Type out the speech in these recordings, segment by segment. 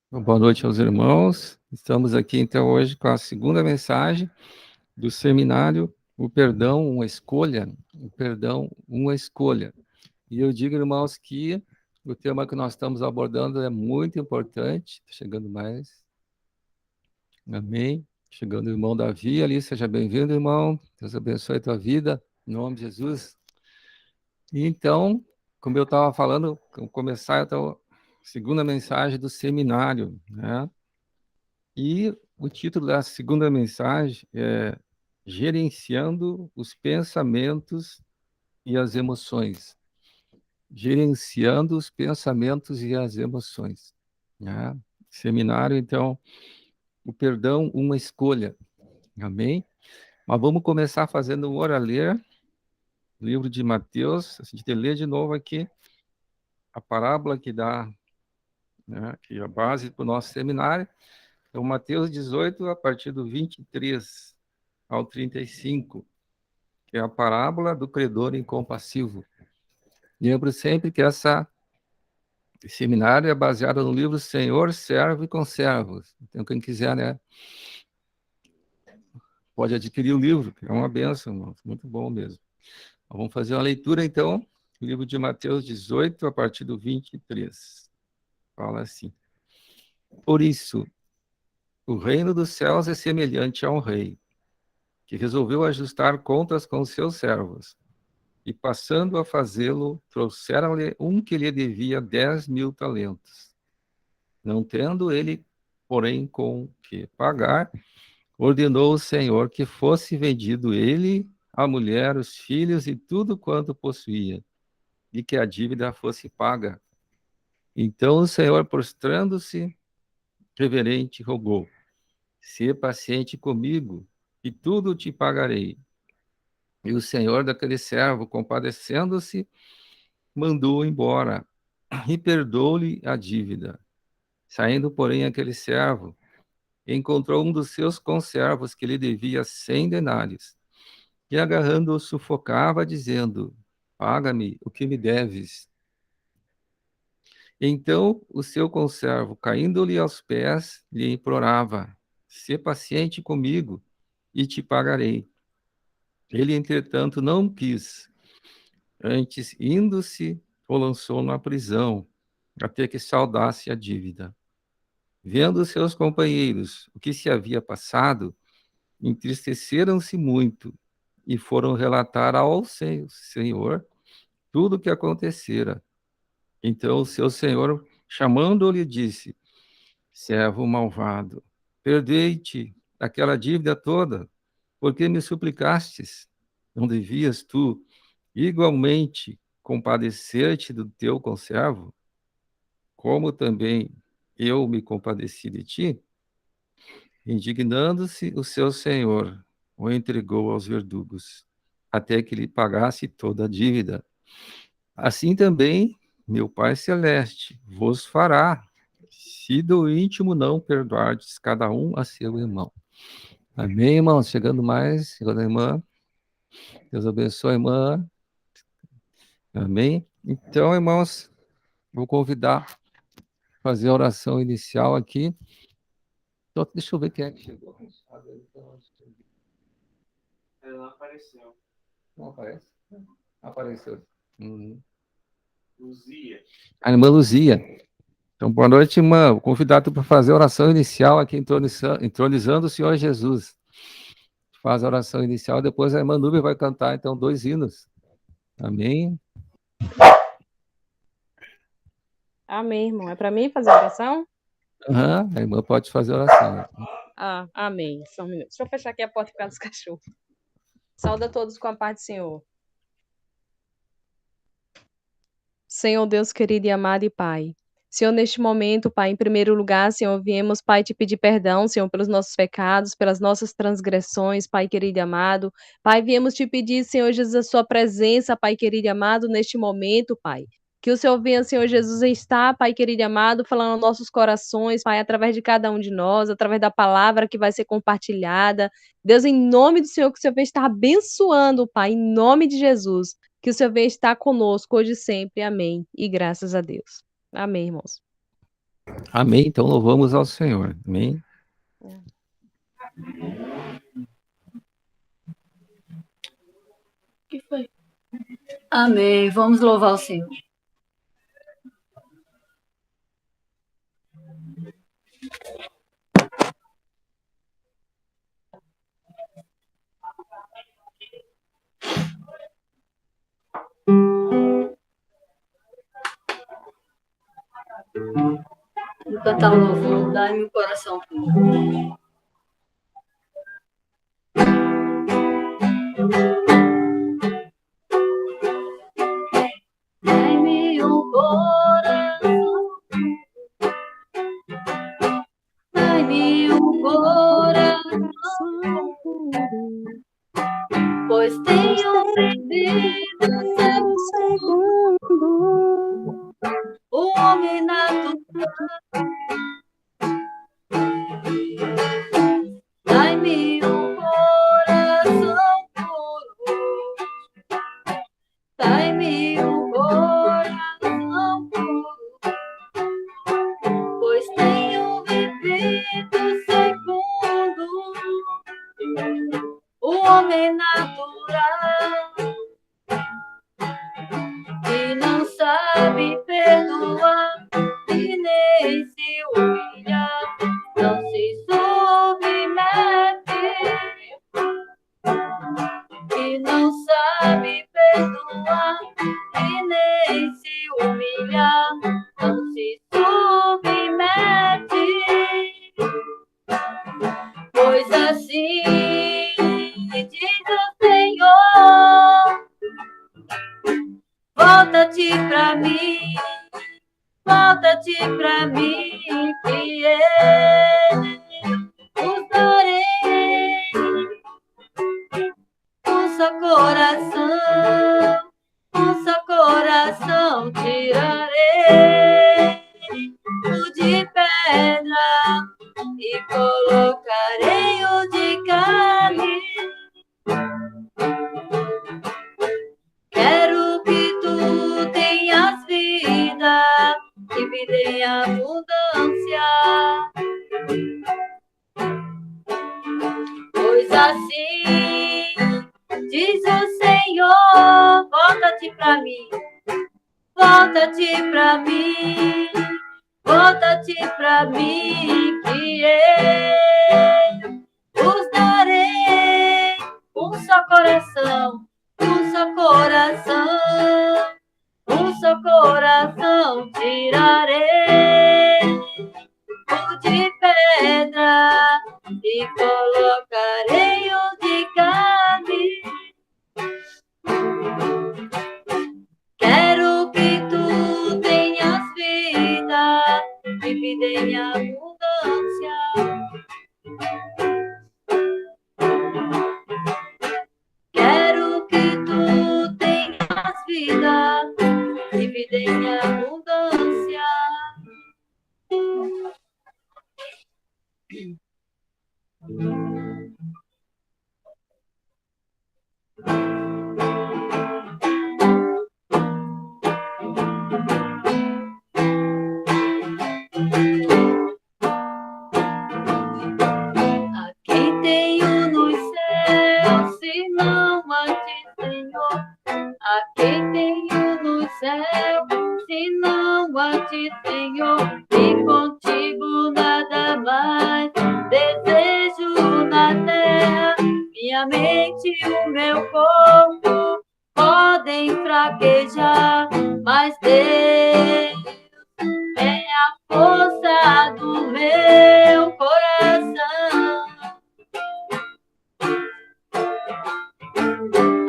Boa noite aos irmãos. Estamos aqui então hoje com a segunda mensagem do seminário O Perdão, uma Escolha. O Perdão, uma Escolha. E eu digo, irmãos, que o tema que nós estamos abordando é muito importante. Está chegando mais. Amém. Chegando o irmão Davi ali, seja bem-vindo, irmão. Deus abençoe a tua vida, em nome de Jesus. E então, como eu estava falando, vamos começar então a segunda mensagem do seminário, né? E o título da segunda mensagem é Gerenciando os Pensamentos e as Emoções. Gerenciando os pensamentos e as emoções. Né? Seminário, então, o perdão, uma escolha. Amém? Mas vamos começar fazendo um ler, livro de Mateus. A gente lê de novo aqui a parábola que dá, né, que é a base para o nosso seminário. Então, Mateus 18, a partir do 23 ao 35, que é a parábola do credor incompassivo. Lembro sempre que esse seminário é baseado no livro Senhor, Servo e Conservo. Então, quem quiser, né, pode adquirir o livro, que é uma bênção, irmão. Muito bom mesmo. Vamos fazer uma leitura, então, livro de Mateus 18, a partir do 23. Fala assim: Por isso, o reino dos céus é semelhante a um rei, que resolveu ajustar contas com os seus servos. E passando a fazê-lo, trouxeram-lhe um que lhe devia 10.000 talentos. Não tendo ele, porém, com que pagar, ordenou o Senhor que fosse vendido ele, a mulher, os filhos e tudo quanto possuía, e que a dívida fosse paga. Então o Senhor, prostrando-se, reverente, rogou: "Sê paciente comigo, e tudo te pagarei." E o Senhor daquele servo, compadecendo-se, mandou embora e perdoou-lhe a dívida. Saindo, porém, aquele servo, encontrou um dos seus conservos que lhe devia 100 denários, e agarrando-o sufocava, dizendo: "Paga-me o que me deves." Então o seu conservo, caindo-lhe aos pés, lhe implorava: "Sê paciente comigo, e te pagarei." Ele, entretanto, não quis. Antes, indo-se, o lançou na prisão, até que saldasse a dívida. Vendo seus companheiros o que se havia passado, entristeceram-se muito e foram relatar ao Senhor tudo o que acontecera. Então o seu senhor, chamando-lhe, disse: "Servo malvado, perdei-te aquela dívida toda, porque me suplicastes. Não devias tu igualmente compadecer-te do teu conservo, como também eu me compadeci de ti?" Indignando-se, o seu senhor o entregou aos verdugos, até que lhe pagasse toda a dívida. Assim também, meu Pai Celeste vos fará, se do íntimo não perdoardes cada um a seu irmão. Amém, irmãos? Chegando mais, chegando a irmã. Deus abençoe, irmã. Amém? Então, irmãos, vou convidar a fazer a oração inicial aqui. Então, deixa eu ver quem é que chegou. Ela não apareceu. Não aparece? Apareceu. Uhum. Luzia. A irmã Luzia. Então, boa noite, irmã. Vou convidar tu para fazer a oração inicial aqui, entronizando o Senhor Jesus. Faz a oração inicial, depois a irmã Núbia vai cantar, então, 2 hinos. Amém? Amém, irmão. É para mim fazer a oração? Uhum, a irmã pode fazer a oração. Ah, amém. Só um minuto. Deixa eu fechar aqui a porta por causa dos cachorros. Saúde a todos com a paz do Senhor. Senhor Deus querido e amado e Pai. Senhor, neste momento, Pai, em primeiro lugar, Senhor, viemos, Pai, te pedir perdão, Senhor, pelos nossos pecados, pelas nossas transgressões, Pai querido e amado. Pai, viemos te pedir, Senhor Jesus, a sua presença, Pai querido e amado, neste momento, Pai. Que o Senhor venha, Senhor Jesus, estar, Pai querido e amado, falando aos nossos corações, Pai, através de cada um de nós, através da palavra que vai ser compartilhada. Deus, em nome do Senhor, que o Senhor venha estar abençoando, Pai, em nome de Jesus. Que o Senhor venha estar conosco hoje e sempre. Amém. E graças a Deus. Amém, irmãos. Amém. Então louvamos ao Senhor. Amém. Que foi? Amém. Vamos louvar o Senhor. Vou cantar um louvor, dai-me um coração puro. Dai-me um coração, dai-me um coração, pois tenho vivido segundo o homem natural. Dai-me um coração puro, dai-me um coração puro, pois tenho vivido segundo o homem natural, que não sabe perdoar e nem se humilha, não se submete, que não sabe perdoar e nem se humilha, não se submete, pois assim diz o Senhor: volta-te pra mim, volta-te pra mim, que eu os darei um só coração tirarei o de pedra e colocarei o de carne. Quero que tu tenhas vida e vida em abundância, pois assim diz o Senhor: volta-te pra mim, volta-te pra mim, volta-te pra mim, que eu os darei um só coração, um só coração, um só coração tirarei o de pedra e colocarei o de carne. Quero que tu tenhas vida e vida em abundância. Quero que tu tenhas vida e vida em abundância. A quem tenho nos céus, se não a ti, Senhor? A quem tenho nos céus, se não a ti, Senhor? E contigo nada mais desejo na terra. Minha mente e o meu corpo podem fraquejar, mas Deus é a força do meu coração.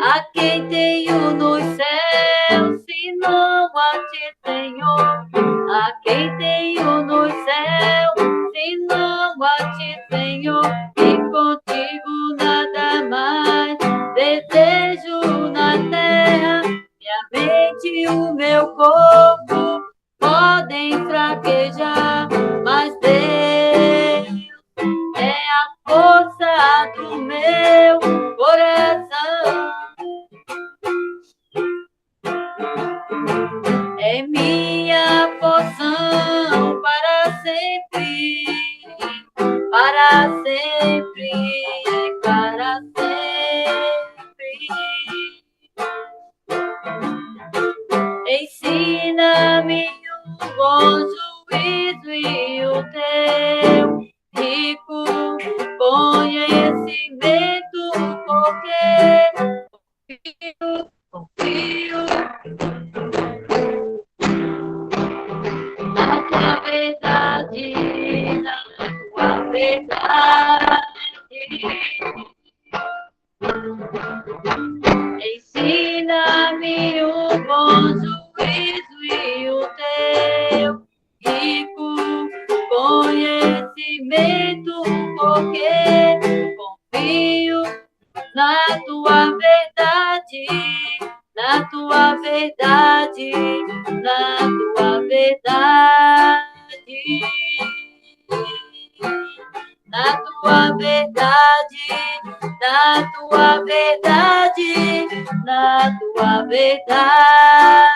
A quem tenho nos céus, se não a ti, Senhor? A quem tenho nos céus, se não a ti, Senhor? E contigo nada mais desejo na terra. Minha mente e o meu corpo podem fraquejar, mas Deus é a força do meu coração. É minha porção para para sempre, para sempre. Ensina-me o bom juízo e o teu rico conhecimento, porque confio na tua verdade, na tua verdade. Ensina-me o bom juízo e o teu rico conhecimento, porque confio na tua verdade, na tua verdade, na tua verdade, na tua verdade, na tua verdade, na tua verdade.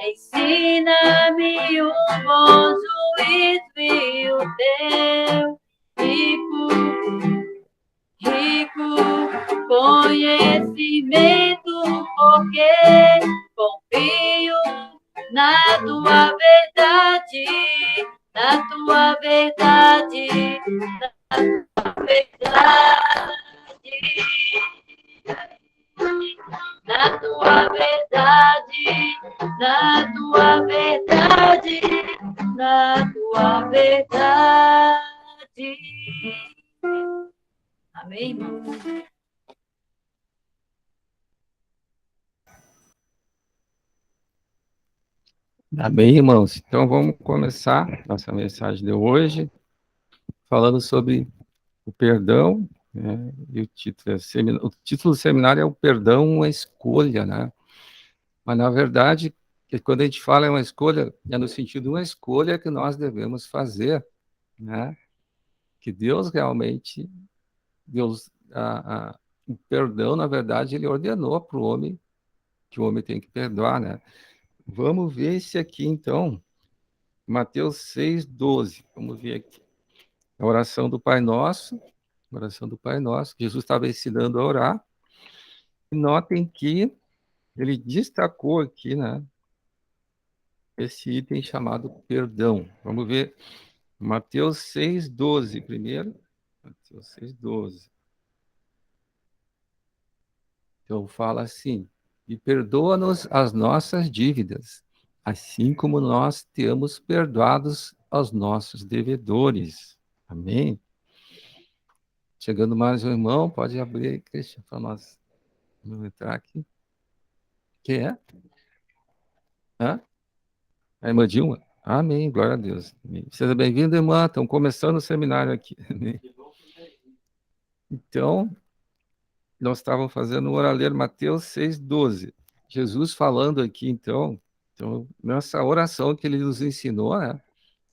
Ensina-me o bom juízo e o teu rico conhecimento, porque confio na tua verdade, na tua verdade, na tua verdade, na tua verdade, na tua verdade, na tua verdade. Amém, irmão? Amém, irmãos? Então vamos começar nossa mensagem de hoje, falando sobre o perdão, né? E o título do seminário é o perdão, uma escolha, né? Mas na verdade, quando a gente fala em uma escolha, é no sentido de uma escolha que nós devemos fazer, né? Que Deus realmente, o perdão, na verdade, ele ordenou para o homem que o homem tem que perdoar, né? Vamos ver esse aqui, então, Mateus 6:12. Vamos ver aqui. A oração do Pai Nosso, oração do Pai Nosso. Jesus estava ensinando a orar. E notem que ele destacou aqui, né, esse item chamado perdão. Vamos ver Mateus 6:12 primeiro. Mateus 6:12. Então fala assim: e perdoa-nos as nossas dívidas, assim como nós temos perdoados aos nossos devedores. Amém? Chegando mais um irmão, pode abrir aí, Cristian, para nós. Vamos entrar aqui. Quem é? Hã? A irmã Dilma? Amém, glória a Deus. Amém. Seja bem-vindo, irmã. Estamos começando o seminário aqui. Amém. Então, nós estávamos fazendo o ler Mateus 6:12. Jesus falando aqui, então, nessa oração que ele nos ensinou, né?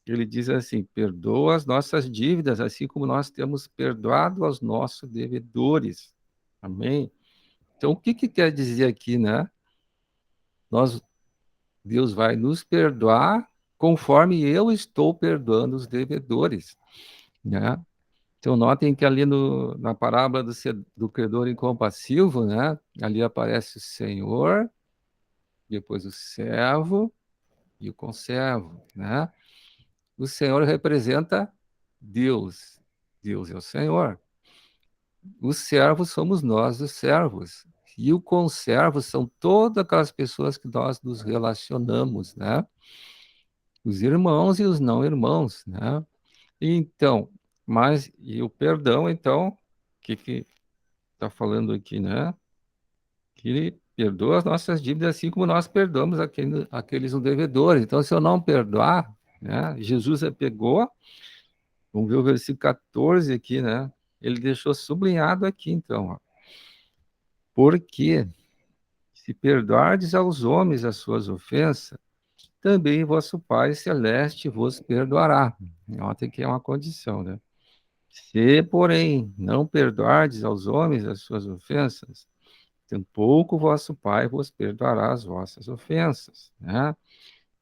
Ele diz assim: perdoa as nossas dívidas, assim como nós temos perdoado aos nossos devedores. Amém? Então, o que quer dizer aqui, né? Deus vai nos perdoar conforme eu estou perdoando os devedores, né? Então, notem que ali na parábola do credor incompassivo, né? Ali aparece o Senhor, depois o servo e o conservo, né? O Senhor representa Deus. Deus é o Senhor. Os servos somos nós, os servos. E o conservo são todas aquelas pessoas que nós nos relacionamos, né? Os irmãos e os não irmãos, né? Então, e o perdão, então, o que está falando aqui, né? Que ele perdoa as nossas dívidas assim como nós perdoamos aqueles devedores. Então, se eu não perdoar, né? Jesus pegou, vamos ver o versículo 14 aqui, né? Ele deixou sublinhado aqui, então, ó. Porque se perdoardes aos homens as suas ofensas, também vosso Pai Celeste vos perdoará. Nota que é uma condição, né? Se, porém, não perdoardes aos homens as suas ofensas, tampouco vosso Pai vos perdoará as vossas ofensas, né?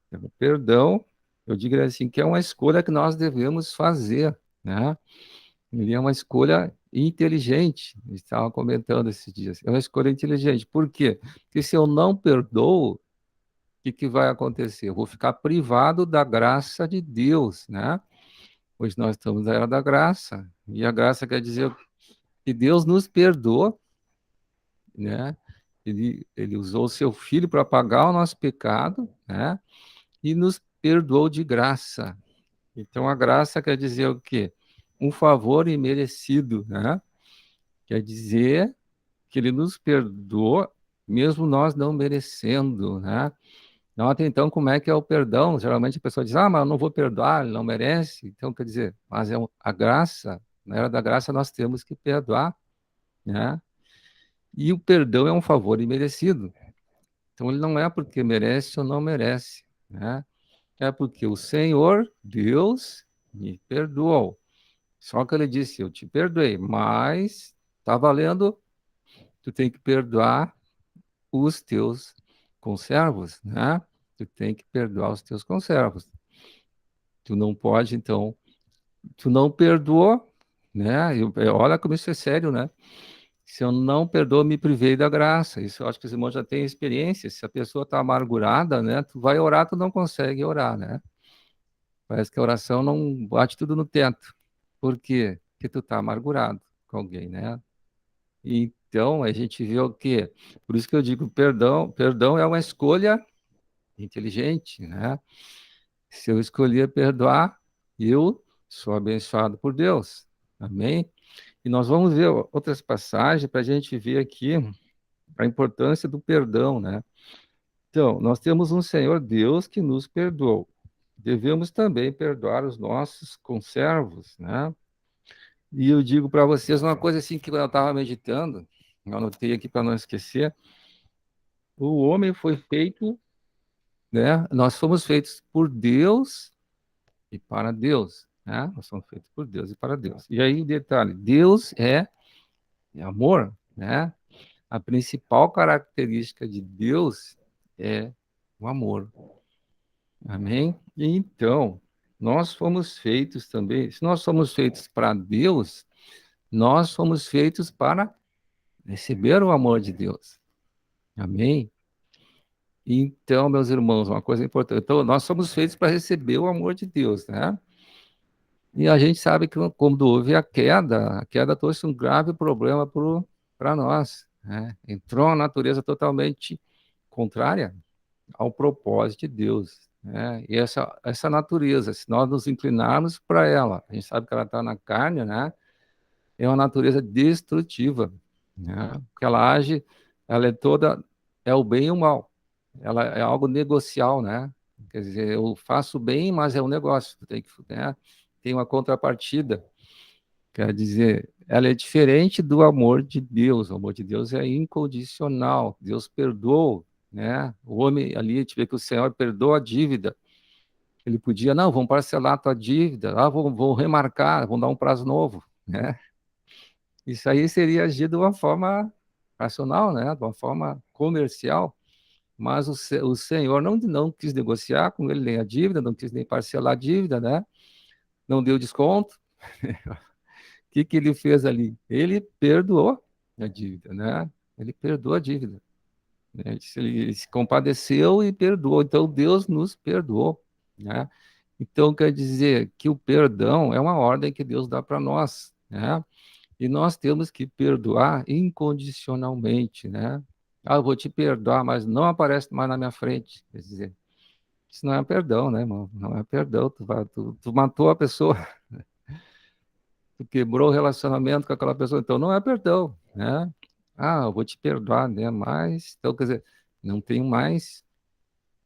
Então, perdão Eu digo assim, que é uma escolha que nós devemos fazer, né? E é uma escolha inteligente. A gente estava comentando esses dias. É uma escolha inteligente. Por quê? Porque se eu não perdoo, o que vai acontecer? Eu vou ficar privado da graça de Deus, né? Pois nós estamos na era da graça. E a graça quer dizer que Deus nos perdoa, né? Ele usou o seu filho para pagar o nosso pecado, né? E nos perdoou de graça. Então, a graça quer dizer o quê? Um favor imerecido, né? Quer dizer que ele nos perdoou, mesmo nós não merecendo, né? Nota então como é que é o perdão. Geralmente a pessoa diz, mas eu não vou perdoar, ele não merece. Então, quer dizer, mas é a graça, na era da graça nós temos que perdoar, né? E o perdão é um favor imerecido. Então, ele não é porque merece ou não merece, né? É porque o Senhor, Deus, me perdoou. Só que ele disse, eu te perdoei, mas está valendo, tu tem que perdoar os teus conservos, né? Tu tem que perdoar os teus conservos. Tu não pode, então, tu não perdoou, né? Olha como isso é sério, né? Se eu não perdoo, me privei da graça. Isso eu acho que os irmãos já têm experiência. Se a pessoa está amargurada, né? Tu vai orar, tu não consegue orar, né? Parece que a oração não bate tudo no teto. Por quê? Porque tu está amargurado com alguém, né? Então, a gente vê o quê? Por isso que eu digo, perdão é uma escolha inteligente, né? Se eu escolher perdoar, eu sou abençoado por Deus. Amém? E nós vamos ver outras passagens para a gente ver aqui a importância do perdão, né? Então, nós temos um Senhor Deus que nos perdoou. Devemos também perdoar os nossos conservos, né? E eu digo para vocês uma coisa assim que eu estava meditando, eu anotei aqui para não esquecer. O homem foi feito, né? Nós fomos feitos por Deus e para Deus, né? Nós somos feitos por Deus e para Deus. E aí o detalhe, Deus é amor, né? A principal característica de Deus é o amor. Amém? E então, nós fomos feitos também, se nós somos feitos para Deus, nós fomos feitos para receber o amor de Deus. Amém? Então, meus irmãos, uma coisa importante. Então, nós somos feitos para receber o amor de Deus, né? E a gente sabe que quando houve a queda trouxe um grave problema para nós, né? Entrou uma natureza totalmente contrária ao propósito de Deus, né? E essa natureza, se nós nos inclinarmos para ela, a gente sabe que ela está na carne, né? É uma natureza destrutiva, né? Porque ela age, ela é toda, é o bem e o mal. Ela é algo negocial, né? Quer dizer, eu faço bem, mas é um negócio, tem que, né? Tem uma contrapartida. Quer dizer, ela é diferente do amor de Deus. O amor de Deus é incondicional. Deus perdoa, né? O homem ali, a gente vê que o Senhor perdoa a dívida. Ele podia, não, vamos parcelar a tua dívida, vou remarcar, vamos dar um prazo novo, né? Isso aí seria agir de uma forma racional, né? De uma forma comercial. Mas o Senhor não quis negociar com ele nem a dívida, não quis nem parcelar a dívida, né? Não deu desconto. O que ele fez ali? Ele perdoou a dívida, né? Ele perdoou a dívida, né? Ele se compadeceu e perdoou. Então, Deus nos perdoou, né? Então, quer dizer que o perdão é uma ordem que Deus dá para nós, né? E nós temos que perdoar incondicionalmente, né? Eu vou te perdoar, mas não aparece mais na minha frente. Quer dizer, isso não é perdão, né, irmão? Não é perdão. Tu matou a pessoa, tu quebrou o relacionamento com aquela pessoa, então não é perdão, né? Eu vou te perdoar, né? Mas, então, quer dizer, não tem mais,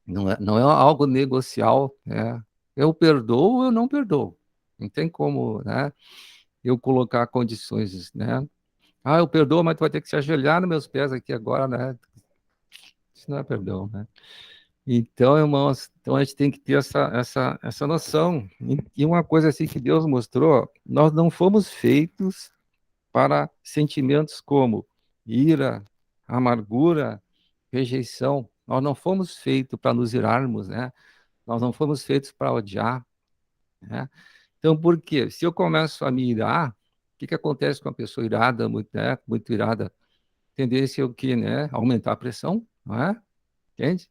não é algo negocial, né? Eu perdoo ou eu não perdoo. Não tem como, né? Eu colocar condições, né? Eu perdoo, mas tu vai ter que se ajoelhar nos meus pés aqui agora, né? Isso não é perdão, né? Então, irmãos, então a gente tem que ter essa noção. E uma coisa assim que Deus mostrou, nós não fomos feitos para sentimentos como ira, amargura, rejeição. Nós não fomos feitos para nos irarmos, né? Nós não fomos feitos para odiar, né? Então, por quê? Se eu começo a me irar, o que que acontece com a pessoa irada, muito, né, muito irada? Tendência é o quê, né? Aumentar a pressão, não é? Entende?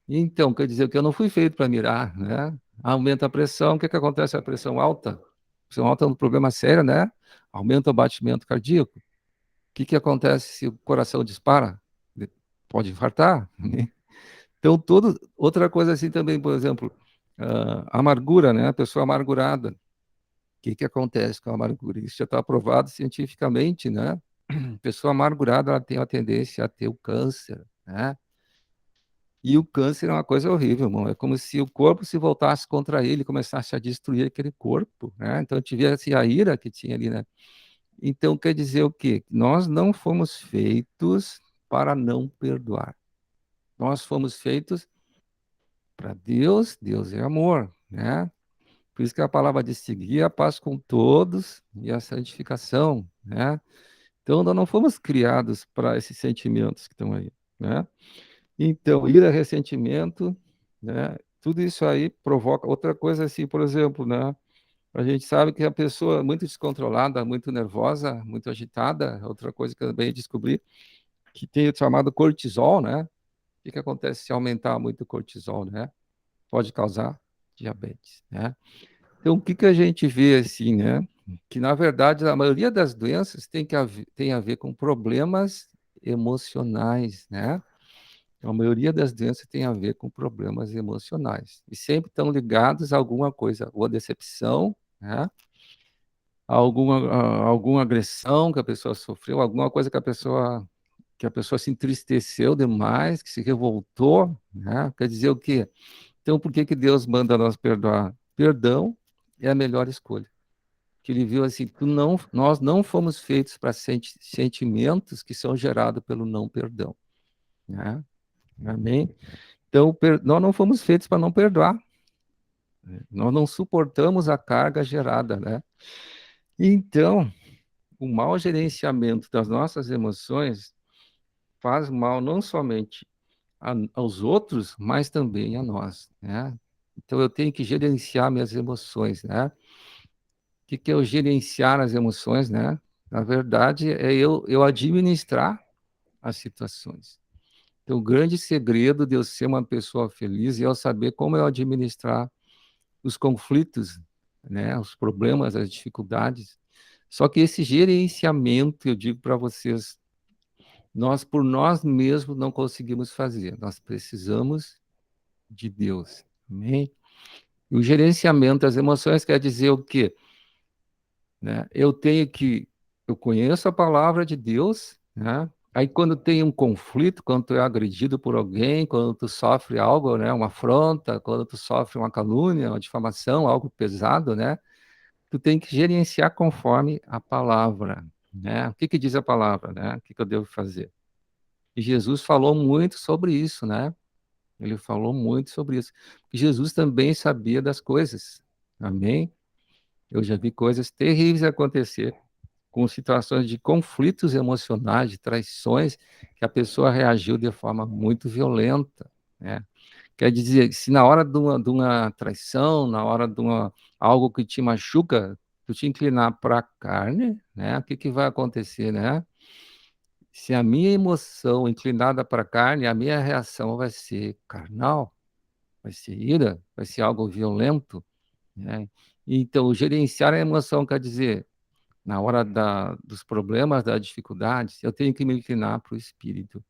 Então, quer dizer que eu não fui feito para mirar, né? Aumenta a pressão, o que que acontece? A pressão alta. A pressão alta é um problema sério, né? Aumenta o batimento cardíaco. O que que acontece se o coração dispara? Ele pode infartar, né? Então, outra coisa assim também, por exemplo, amargura, né? A pessoa amargurada. O que que acontece com a amargura? Isso já está provado cientificamente, né? A pessoa amargurada, ela tem a tendência a ter o câncer, né? E o câncer é uma coisa horrível, irmão. É como se o corpo se voltasse contra ele, começasse a destruir aquele corpo, né? Então, tivesse a ira que tinha ali, né? Então, quer dizer o quê? Nós não fomos feitos para não perdoar. Nós fomos feitos para Deus, Deus é amor, né? Por isso que a palavra diz seguir a paz com todos e a santificação, né? Então, nós não fomos criados para esses sentimentos que estão aí, né? Então, ira, ressentimento, né? Tudo isso aí provoca outra coisa assim, por exemplo, né? A gente sabe que a pessoa é muito descontrolada, muito nervosa, muito agitada, outra coisa que eu também descobri, que tem o chamado cortisol, né? O que que acontece se aumentar muito o cortisol, né? Pode causar diabetes, né? Então, o que que a gente vê assim, né? Que, na verdade, a maioria das doenças tem a ver com problemas emocionais, né? A maioria das doenças tem a ver com problemas emocionais. E sempre estão ligados a alguma coisa, ou a decepção, né? Alguma agressão que a pessoa sofreu, alguma coisa que a pessoa se entristeceu demais, que se revoltou, né? Quer dizer o quê? Então, por que que Deus manda nós perdoar? Perdão é a melhor escolha. Que ele viu assim, nós não fomos feitos para sentimentos que são gerados pelo não perdão, né? Amém? Então, nós não fomos feitos para não perdoar. Nós não suportamos a carga gerada, né? Então, o mau gerenciamento das nossas emoções faz mal não somente aos outros, mas também a nós, né? Então, eu tenho que gerenciar minhas emoções, né? O que que é o gerenciar as emoções, né? Na verdade, é eu administrar as situações. Então, o grande segredo de eu ser uma pessoa feliz é eu saber como eu administrar os conflitos, né? Os problemas, as dificuldades. Só que esse gerenciamento, eu digo para vocês, nós por nós mesmos não conseguimos fazer. Nós precisamos de Deus. Amém? E o gerenciamento das emoções quer dizer o quê? Né? Eu conheço a palavra de Deus, né? Aí quando tem um conflito, quando tu é agredido por alguém, quando tu sofre algo, né, uma afronta, quando tu sofre uma calúnia, uma difamação, algo pesado, né? Tu tem que gerenciar conforme a palavra, né? O que que diz a palavra, né? O que que eu devo fazer? E Jesus falou muito sobre isso, né? Ele falou muito sobre isso. E Jesus também sabia das coisas. Amém? Eu já vi coisas terríveis acontecer com situações de conflitos emocionais, de traições, que a pessoa reagiu de forma muito violenta, né? Quer dizer, se na hora de uma traição, na hora algo que te machuca, tu te inclinar para a carne, né? O que que vai acontecer, né? Se a minha emoção inclinada para a carne, a minha reação vai ser carnal, vai ser ira, vai ser algo violento, né? Então, gerenciar a emoção quer dizer, na hora dos problemas, das dificuldades, eu tenho que me inclinar para o espírito.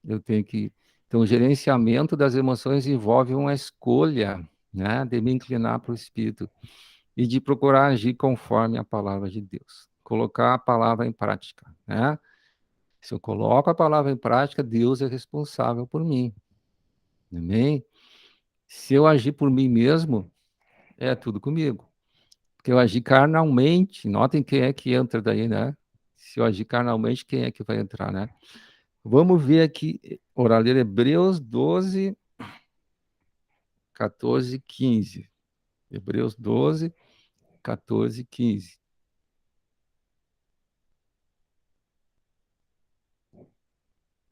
Eu tenho que. Então, o gerenciamento das emoções envolve uma escolha, né, de me inclinar para o espírito e de procurar agir conforme a palavra de Deus. Colocar a palavra em prática, né? Se eu coloco a palavra em prática, Deus é responsável por mim. Amém? Se eu agir por mim mesmo, é tudo comigo. Porque eu agir carnalmente, notem quem é que entra daí, né? Se eu agir carnalmente, quem é que vai entrar, né? Vamos ver aqui, ler Hebreus 12, 14, 15. Hebreus 12, 14, 15.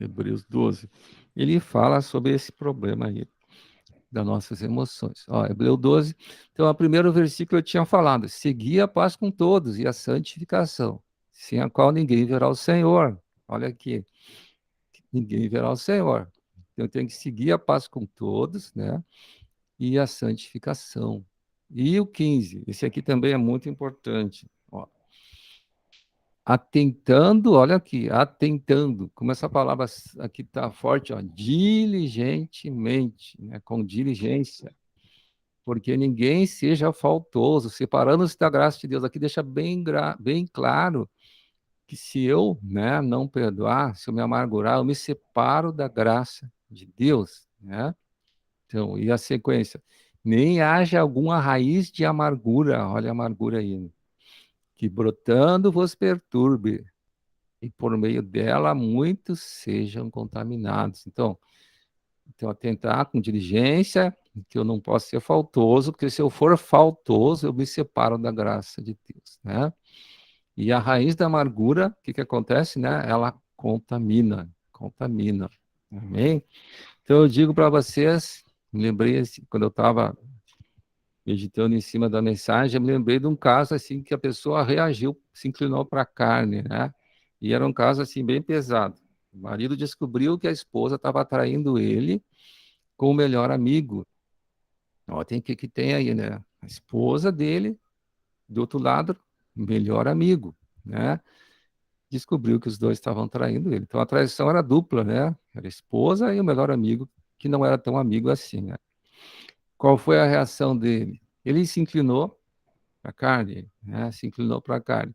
Hebreus 12. Ele fala sobre esse problema aí. das nossas emoções. Ó, Hebreu 12, então, o primeiro versículo eu tinha falado, segui a paz com todos e a santificação, sem a qual ninguém verá o Senhor. Olha aqui, ninguém verá o Senhor. Então, eu tenho que seguir a paz com todos, né? E a santificação. E o 15, esse aqui também é muito importante. Ó, atentando, olha aqui, atentando, como essa palavra aqui está forte, ó, diligentemente, né, com diligência, porque ninguém seja faltoso, separando-se da graça de Deus. Aqui deixa bem claro que se eu, né, não perdoar, se eu me amargurar, eu me separo da graça de Deus, né? Então, e a sequência? Nem haja alguma raiz de amargura, olha a amargura aí, né, que brotando vos perturbe, e por meio dela muitos sejam contaminados. Então, atentar com diligência, que eu não posso ser faltoso, porque se eu for faltoso, eu me separo da graça de Deus, né? E a raiz da amargura, o que acontece, né? Ela contamina. Amém? Então, eu digo para vocês, me lembrei, assim, quando eu estava meditando em cima da mensagem, eu me lembrei de um caso, assim, que a pessoa reagiu, se inclinou para a carne, né? E era um caso, assim, bem pesado. O marido descobriu que a esposa estava traindo ele com o melhor amigo. Ó, tem que tem aí, né? A esposa dele, do outro lado, melhor amigo, né? Descobriu que os dois estavam traindo ele. Então a traição era dupla, né? Era a esposa e o melhor amigo, que não era tão amigo assim, né? Qual foi a reação dele? Ele se inclinou para a carne, né? Se inclinou para a carne.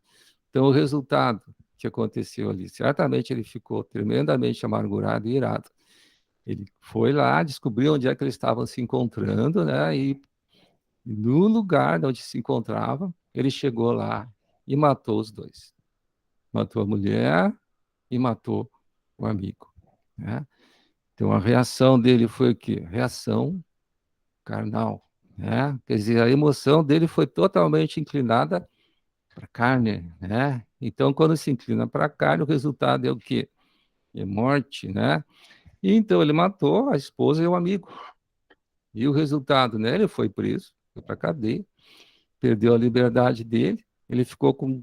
Então o resultado que aconteceu ali, certamente ele ficou tremendamente amargurado e irado. Ele foi lá, descobriu onde é que eles estavam se encontrando, né? E no lugar onde se encontrava, ele chegou lá e matou os dois. Matou a mulher e matou o amigo, né? Então a reação dele foi o quê? Reação carnal, né? Quer dizer, a emoção dele foi totalmente inclinada para a carne, né? Então quando se inclina para a carne, o resultado é o quê? É morte, né? E então ele matou a esposa e o amigo. E o resultado, né? Ele foi preso, foi para a cadeia, perdeu a liberdade dele, ele ficou com,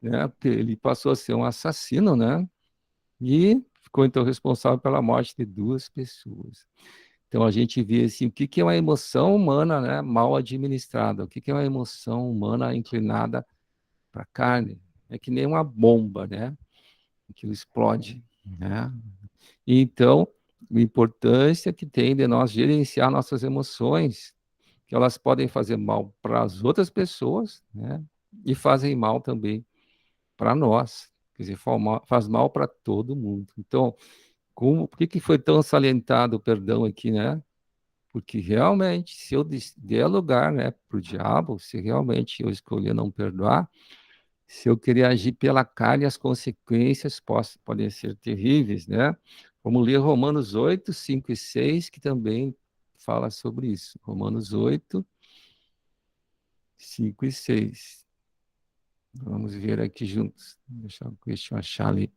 né? Ele passou a ser um assassino, né? E ficou então responsável pela morte de duas pessoas. Então a gente vê assim, o que é uma emoção humana, né, mal administrada, o que é uma emoção humana inclinada para a carne, é que nem uma bomba, né, que explode, né? E então, a importância que tem de nós gerenciar nossas emoções, que elas podem fazer mal para as outras pessoas, né, e fazem mal também para nós, quer dizer, faz mal para todo mundo. Então, por que foi tão salientado o perdão aqui, né? Porque realmente, se eu der lugar, né, para o diabo, se realmente eu escolher não perdoar, se eu querer agir pela carne, as consequências podem ser terríveis, né? Vamos ler Romanos 8, 5 e 6, que também fala sobre isso. Romanos 8, 5 e 6. Vamos ver aqui juntos. Deixa eu achar ali.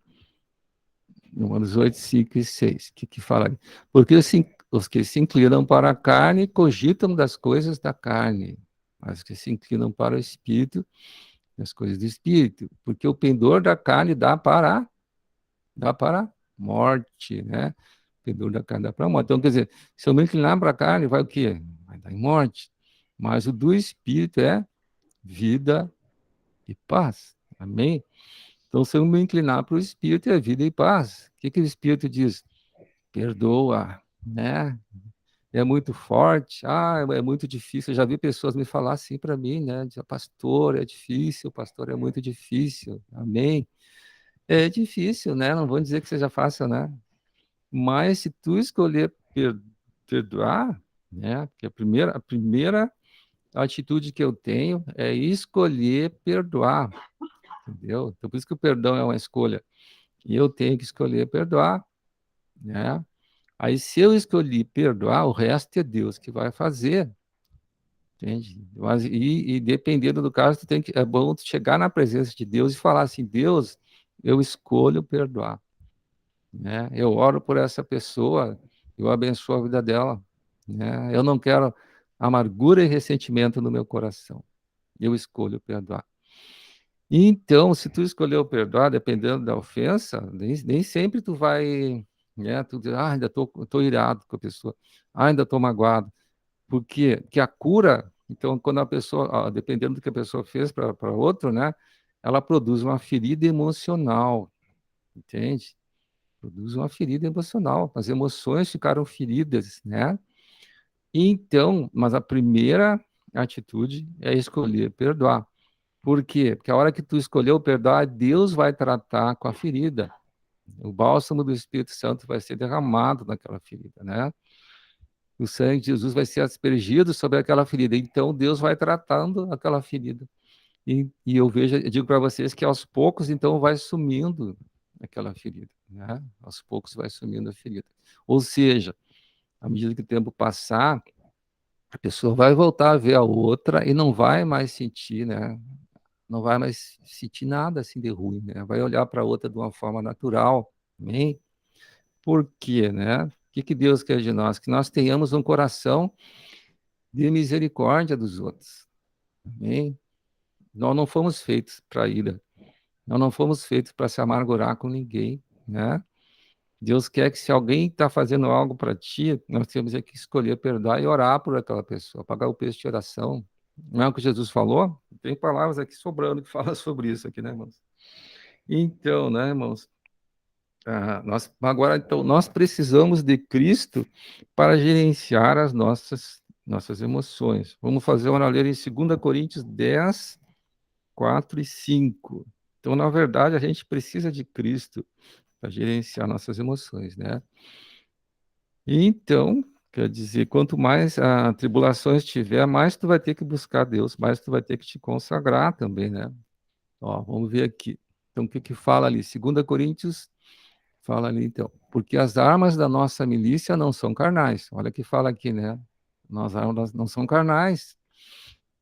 Romanos 8, 5 e 6. O que fala ali? Porque os que se inclinam para a carne cogitam das coisas da carne, mas os que se inclinam para o espírito, das coisas do espírito. Porque o pendor da carne dá para morte, né? O pendor da carne dá para morte. Então, quer dizer, se eu me inclinar para a carne, vai o quê? Vai dar em morte. Mas o do espírito é vida e paz. Amém? Então, se eu me inclinar para o Espírito, é vida e paz. O que o Espírito diz? Perdoa, né? É muito forte, é muito difícil. Eu já vi pessoas me falar assim para mim, né? Diz, pastor, é difícil, pastor, é muito difícil. Amém? É difícil, né? Não vou dizer que seja fácil, né? Mas se tu escolher perdoar, né? Porque a primeira atitude que eu tenho é escolher perdoar, entendeu? Então, por isso que o perdão é uma escolha. E eu tenho que escolher perdoar, né? Aí, se eu escolhi perdoar, o resto é Deus que vai fazer, entende? Mas, dependendo do caso, é bom chegar na presença de Deus e falar assim, Deus, eu escolho perdoar, né? Eu oro por essa pessoa, eu abençoo a vida dela, né? Eu não quero amargura e ressentimento no meu coração. Eu escolho perdoar. Então, se tu escolheu perdoar, dependendo da ofensa, nem sempre tu vai, né? Tu diz, ainda tô irado com a pessoa, ainda tô magoado. Por quê? Porque a cura, então, quando a pessoa, dependendo do que a pessoa fez para outro, né? Ela produz uma ferida emocional, entende? Produz uma ferida emocional. As emoções ficaram feridas, né? Então, mas a primeira atitude é escolher perdoar. Por quê? Porque a hora que tu escolheu perdoar, Deus vai tratar com a ferida. O bálsamo do Espírito Santo vai ser derramado naquela ferida, né? O sangue de Jesus vai ser aspergido sobre aquela ferida. Então, Deus vai tratando aquela ferida. E eu digo para vocês que aos poucos, então, vai sumindo aquela ferida, né? Aos poucos vai sumindo a ferida. Ou seja, à medida que o tempo passar, a pessoa vai voltar a ver a outra e não vai mais sentir, né? Não vai mais sentir nada assim de ruim, né? Vai olhar para a outra de uma forma natural, amém? Por quê, né? O que Deus quer de nós? Que nós tenhamos um coração de misericórdia dos outros, amém? Nós não fomos feitos para ira, nós não fomos feitos para se amargurar com ninguém, né? Deus quer que se alguém está fazendo algo para ti, nós temos que escolher perdoar e orar por aquela pessoa, pagar o preço de oração. Não é o que Jesus falou? Tem palavras aqui sobrando que falam sobre isso aqui, né, irmãos? Então, né, irmãos? Então, nós precisamos de Cristo para gerenciar as nossas emoções. Vamos fazer uma ler em 2 Coríntios 10, 4 e 5. Então, na verdade, a gente precisa de Cristo para gerenciar nossas emoções, né? Então, quer dizer, quanto mais tribulações tiver, mais tu vai ter que buscar Deus, mais tu vai ter que te consagrar também, né? Ó, vamos ver aqui. Então, o que fala ali? 2 Coríntios fala ali, então. Porque as armas da nossa milícia não são carnais. Olha o que fala aqui, né? Nossas armas não são carnais.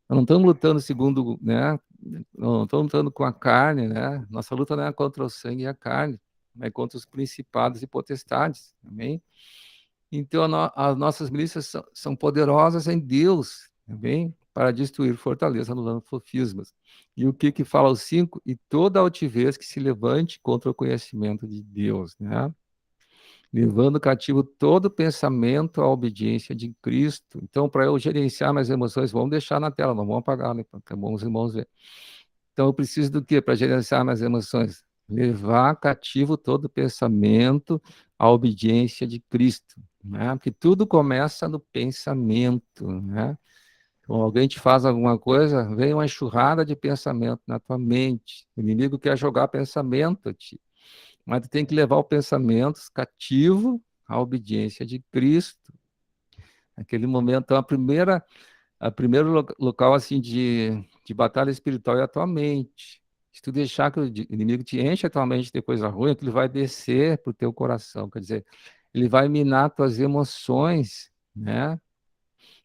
Nós não estamos lutando segundo, né? Não estamos lutando com a carne, né? Nossa luta não é contra o sangue e a carne, mas contra os principados e potestades. Amém? Então, as nossas milícias são poderosas em Deus, também, para destruir fortaleza, anulando sofismas. E o que fala os 5? E toda altivez que se levante contra o conhecimento de Deus, né? Levando cativo todo pensamento à obediência de Cristo. Então, para eu gerenciar minhas emoções, vamos deixar na tela, não vamos apagar, né? Para bons irmãos ver. Então, eu preciso do quê para gerenciar minhas emoções? Levar cativo todo pensamento à obediência de Cristo, né? Porque tudo começa no pensamento, né? Então, alguém te faz alguma coisa, vem uma enxurrada de pensamento na tua mente. O inimigo quer jogar pensamento a ti, mas tu tem que levar o pensamento cativo à obediência de Cristo. Naquele momento, então, a primeiro local assim de batalha espiritual é a tua mente. Se tu deixar que o inimigo te enche a tua mente de coisa ruim, ele vai descer para o teu coração. Quer dizer, ele vai minar tuas emoções, né?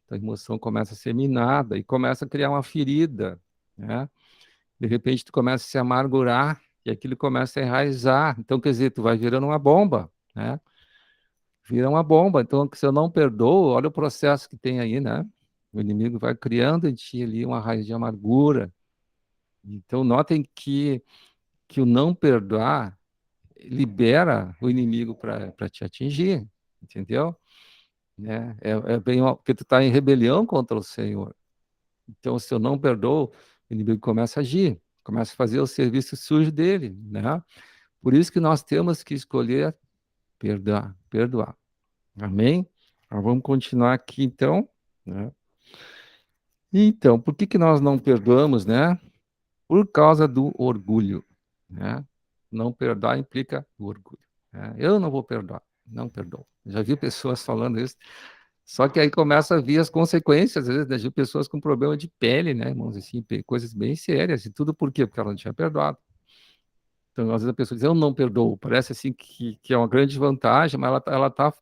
Tua emoção começa a ser minada e começa a criar uma ferida, né? De repente tu começa a se amargurar e aquilo começa a enraizar. Então, quer dizer, tu vai virando uma bomba, né? Vira uma bomba. Então, se eu não perdoo, olha o processo que tem aí, né? O inimigo vai criando em ti ali uma raiz de amargura. Então, notem que o não perdoar libera o inimigo para te atingir, entendeu? Né? É bem porque tu está em rebelião contra o Senhor. Então, se eu não perdoo, o inimigo começa a agir, começa a fazer o serviço sujo dele, né? Por isso que nós temos que escolher perdoar. Amém? Então, vamos continuar aqui, então, né? Então, por que nós não perdoamos, né? Por causa do orgulho, né? Não perdoar implica o orgulho, né? Eu não vou perdoar, não perdoo. Já vi pessoas falando isso, só que aí começa a vir as consequências, às vezes, né, de pessoas com problema de pele, né, irmãos, assim, coisas bem sérias, e tudo por quê? Porque ela não tinha perdoado. Então, às vezes a pessoa diz, eu não perdoo, parece assim que é uma grande vantagem, mas ela tá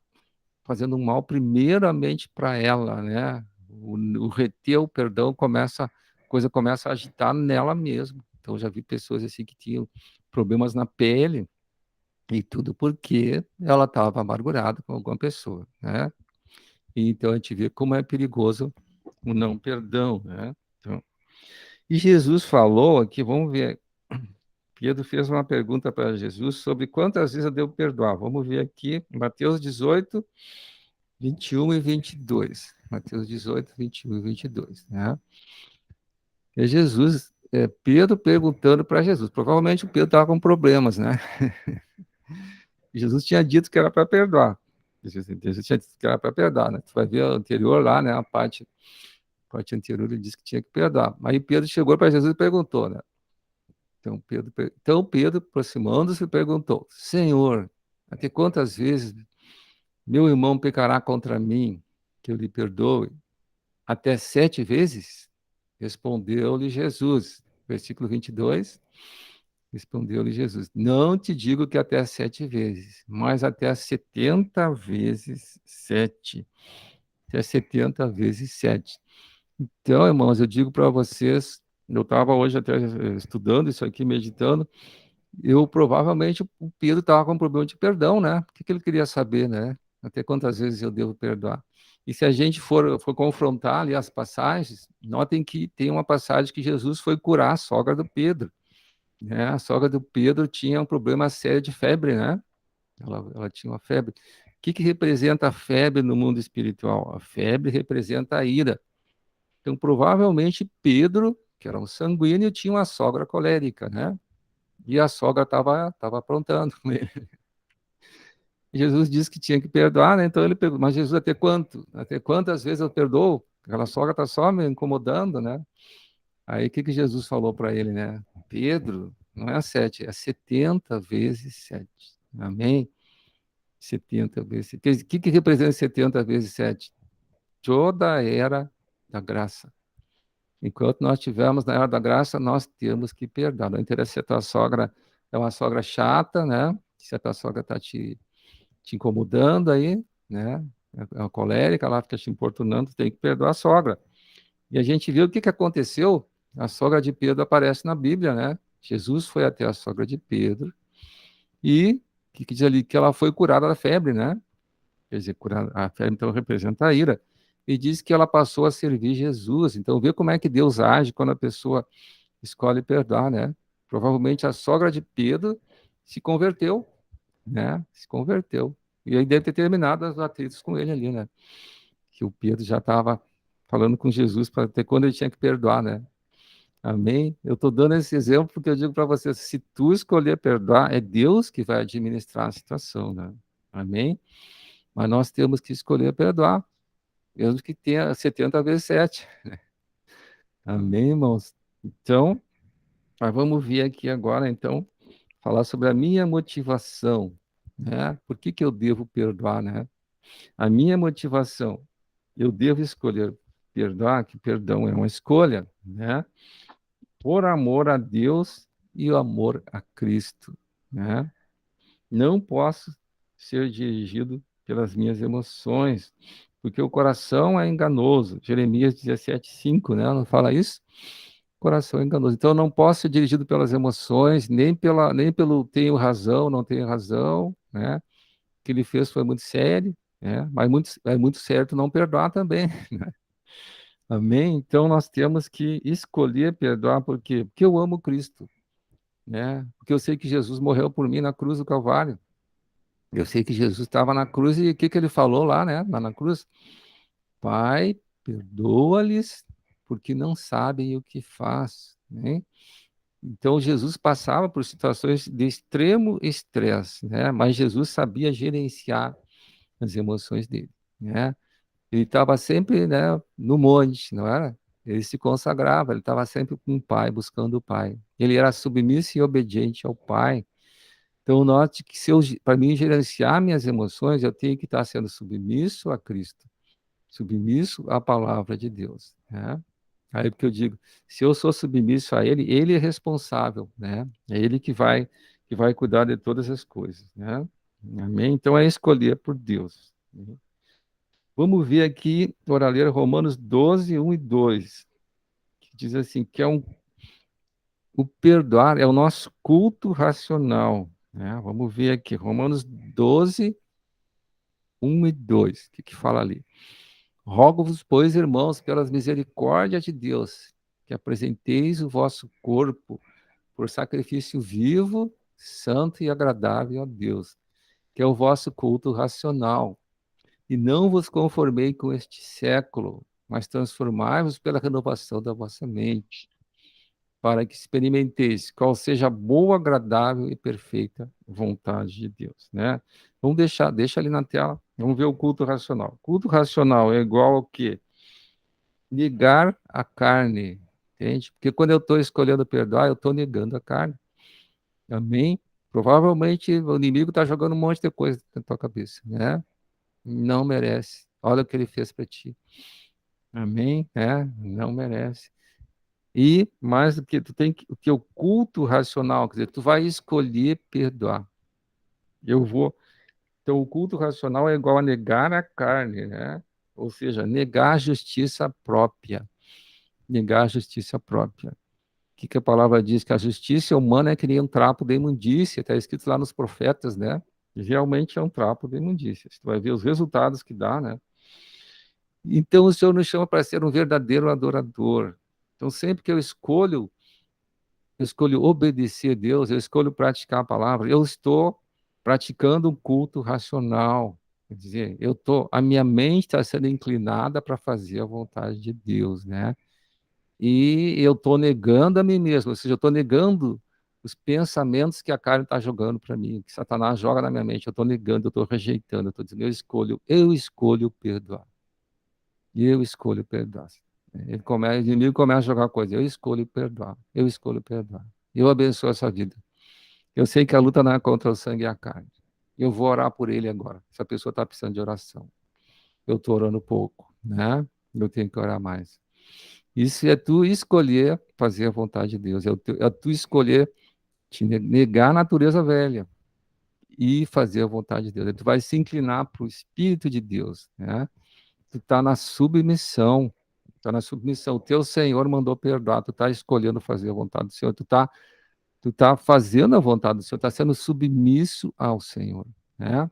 fazendo um mal primeiramente para ela, né? O reter o perdão a coisa começa a agitar nela mesma. Então, eu já vi pessoas assim que tinham problemas na pele e tudo porque ela estava amargurada com alguma pessoa, né? E então a gente vê como é perigoso o não perdão, né? Então, e Jesus falou aqui, vamos ver, Pedro fez uma pergunta para Jesus sobre quantas vezes eu devo perdoar. Vamos ver aqui, Mateus 18, 21 e 22. Mateus 18, 21 e 22, né? É Jesus, Pedro perguntando para Jesus. Provavelmente o Pedro estava com problemas, né? Jesus tinha dito que era para perdoar. Jesus tinha dito que era para perdoar, né? Tu vai ver o anterior lá, né? A parte anterior ele disse que tinha que perdoar. Aí Pedro chegou para Jesus e perguntou, né? Então Pedro, aproximando-se, perguntou: Senhor, até quantas vezes meu irmão pecará contra mim, que eu lhe perdoe? Até 7 vezes? Respondeu-lhe Jesus. Versículo 22. Respondeu-lhe Jesus: Não te digo que até 7 vezes, mas até 70 vezes 7. Até 70 vezes 7. Então, irmãos, eu digo para vocês, eu estava hoje até estudando isso aqui, meditando, provavelmente o Pedro estava com um problema de perdão, né? O que ele queria saber, né? Até quantas vezes eu devo perdoar? E se a gente for confrontar ali as passagens, notem que tem uma passagem que Jesus foi curar a sogra do Pedro, né? A sogra do Pedro tinha um problema sério de febre, né? Ela tinha uma febre. O que representa a febre no mundo espiritual? A febre representa a ira. Então, provavelmente, Pedro, que era um sanguíneo, tinha uma sogra colérica, né? E a sogra estava aprontando com ele. Jesus disse que tinha que perdoar, né? Então ele perguntou, mas Jesus, até quanto? Até quantas vezes eu perdoo? Aquela sogra está só me incomodando, né? Aí o que Jesus falou para ele, né? Pedro, não é 7, é 70 vezes 7. Amém? 70 vezes. O que representa 70 vezes 7? Toda a era da graça. Enquanto nós estivermos na era da graça, nós temos que perdoar. Não interessa se a tua sogra é uma sogra chata, né? Se a tua sogra está te incomodando aí, né? É uma colérica, ela fica te importunando, tem que perdoar a sogra. E a gente viu o que aconteceu. A sogra de Pedro aparece na Bíblia, né? Jesus foi até a sogra de Pedro e que diz ali que ela foi curada da febre, né? Quer dizer, a febre então representa a ira. E diz que ela passou a servir Jesus. Então, vê como é que Deus age quando a pessoa escolhe perdoar, né? Provavelmente a sogra de Pedro se converteu, né? Se converteu. E aí deve ter terminado as atritos com ele ali, né? Que o Pedro já estava falando com Jesus para ter quando ele tinha que perdoar, né? Amém? Eu estou dando esse exemplo porque eu digo para você, se tu escolher perdoar, é Deus que vai administrar a situação, né? Amém? Mas nós temos que escolher perdoar, mesmo que tenha 70 vezes 7. Amém, irmãos? Então, mas vamos ver aqui agora, então, falar sobre a minha motivação, né? Por que eu devo perdoar, né? A minha motivação, eu devo escolher perdoar, que perdão é uma escolha, né? Por amor a Deus e o amor a Cristo, né? Não posso ser dirigido pelas minhas emoções, porque o coração é enganoso. Jeremias 17:5, né? Não fala isso? O coração é enganoso. Então, eu não posso ser dirigido pelas emoções, nem pelo tenho razão, não tenho razão, né? O que ele fez foi muito sério, né? Mas é muito certo não perdoar também, né? Amém? Então, nós temos que escolher perdoar, por quê? Porque eu amo Cristo, né? Porque eu sei que Jesus morreu por mim na cruz do Calvário. Eu sei que Jesus estava na cruz e o que ele falou lá, né? Lá na cruz? Pai, perdoa-lhes, porque não sabem o que faz, né? Então, Jesus passava por situações de extremo estresse, né? Mas Jesus sabia gerenciar as emoções dele, né? Ele estava sempre, né, no monte, não era? Ele se consagrava, ele estava sempre com o Pai, buscando o Pai. Ele era submisso e obediente ao Pai. Então, note que para mim gerenciar minhas emoções, eu tenho que estar sendo submisso a Cristo, submisso à palavra de Deus, né? Aí porque eu digo, se eu sou submisso a Ele é responsável, né? É Ele que vai cuidar de todas as coisas, né? Amém? Então é escolher por Deus, né? Vamos ver aqui, ora ler Romanos 12, 1 e 2, que diz assim, o perdoar é o nosso culto racional, né? Vamos ver aqui, Romanos 12, 1 e 2, o que fala ali? Rogo-vos, pois, irmãos, pelas misericórdias de Deus, que apresenteis o vosso corpo por sacrifício vivo, santo e agradável a Deus, que é o vosso culto racional. E não vos conformei com este século, mas transformai-vos pela renovação da vossa mente, para que experimenteis qual seja a boa, agradável e perfeita vontade de Deus, né? Vamos deixa ali na tela, vamos ver o culto racional. Culto racional é igual ao quê? Negar a carne, entende? Porque quando eu estou escolhendo perdoar, eu estou negando a carne. Amém? Provavelmente o inimigo está jogando um monte de coisa na tua cabeça, né? Não merece. Olha o que ele fez para ti. Amém? Não merece. E mais do que tu tem que o teu culto racional, quer dizer, tu vai escolher perdoar. Eu vou. Então, o culto racional é igual a negar a carne, né? Ou seja, negar a justiça própria. Negar a justiça própria. O que a palavra diz? Que a justiça humana é que nem um trapo de imundícia. Está escrito lá nos profetas, né? E realmente é um trapo de imundícia. Tu vai ver os resultados que dá, né? Então, o Senhor nos chama para ser um verdadeiro adorador. Então, sempre que eu escolho obedecer a Deus, eu escolho praticar a palavra, eu estou praticando um culto racional. Quer dizer, a minha mente está sendo inclinada para fazer a vontade de Deus, né? E eu estou negando a mim mesmo, ou seja, eu estou negando os pensamentos que a carne está jogando para mim, que Satanás joga na minha mente, eu estou negando, eu estou rejeitando, eu estou dizendo, eu escolho perdoar. E eu escolho perdoar. O inimigo começa a jogar coisa. Eu escolho perdoar. Eu escolho perdoar. Eu abençoo essa vida. Eu sei que a luta não é contra o sangue e a carne. Eu vou orar por ele agora. Essa pessoa está precisando de oração. Eu estou orando pouco, né? Eu tenho que orar mais. Isso é tu escolher fazer a vontade de Deus. É tu escolher te negar a natureza velha e fazer a vontade de Deus. Tu vai se inclinar para o Espírito de Deus, né? Tu está na submissão. Está na submissão. O teu Senhor mandou perdoar. Tu está escolhendo fazer a vontade do Senhor. Tu tá fazendo a vontade do Senhor. Está sendo submisso ao Senhor, né?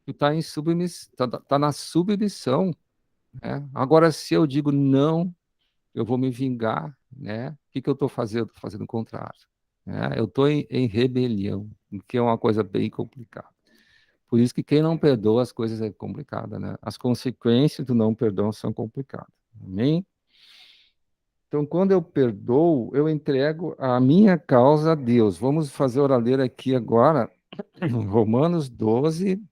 Tu está em submissão. Tá na submissão, né? Agora, se eu digo não, eu vou me vingar, né? O que eu estou fazendo? Estou fazendo o contrário, né? Eu estou em rebelião, o que é uma coisa bem complicada. Por isso que quem não perdoa as coisas é complicada, né? As consequências do não perdão são complicadas. Amém? Então, quando eu perdoo, eu entrego a minha causa a Deus. Vamos fazer a oralheira aqui agora, Romanos 12.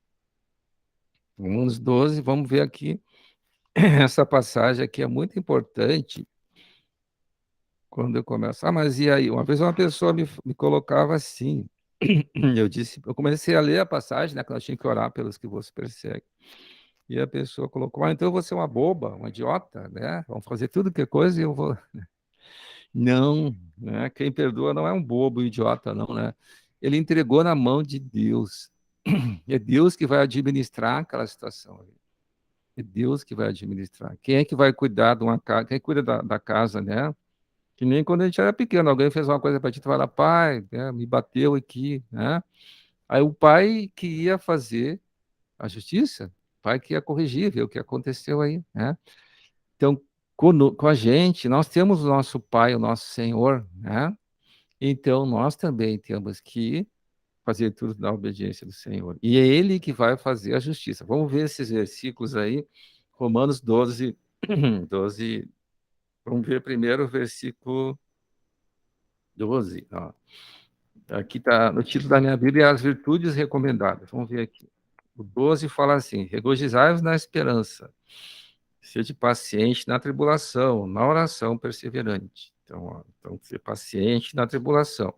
Romanos 12, vamos ver aqui. Essa passagem aqui é muito importante. Quando eu começo. Mas e aí? Uma vez uma pessoa me colocava assim. Eu comecei a ler a passagem, né? Que nós tínhamos que orar pelos que você persegue. E a pessoa colocou, então eu vou ser uma boba, uma idiota, né? Vamos fazer tudo que é coisa e eu vou. Não, né? Quem perdoa não é um bobo, um idiota, não, né? Ele entregou na mão de Deus. É Deus que vai administrar aquela situação. É Deus que vai administrar. Quem é que vai cuidar de uma casa? Quem cuida da casa, né? Que nem quando a gente era pequeno, alguém fez uma coisa para ti, tu vai lá, pai, né, me bateu aqui, né? Aí o pai que ia fazer a justiça, o pai que ia corrigir, ver o que aconteceu aí, né? Então, com a gente, nós temos o nosso pai, o nosso Senhor, né? Então, nós também temos que fazer tudo na obediência do Senhor. E é Ele que vai fazer a justiça. Vamos ver esses versículos aí. Romanos 12, 12. Vamos ver primeiro o versículo 12. Ó. Aqui está no título da minha Bíblia, as virtudes recomendadas. Vamos ver aqui. O 12 fala assim: regozijai-vos na esperança, sede paciente na tribulação, na oração perseverante. Então ser paciente na tribulação.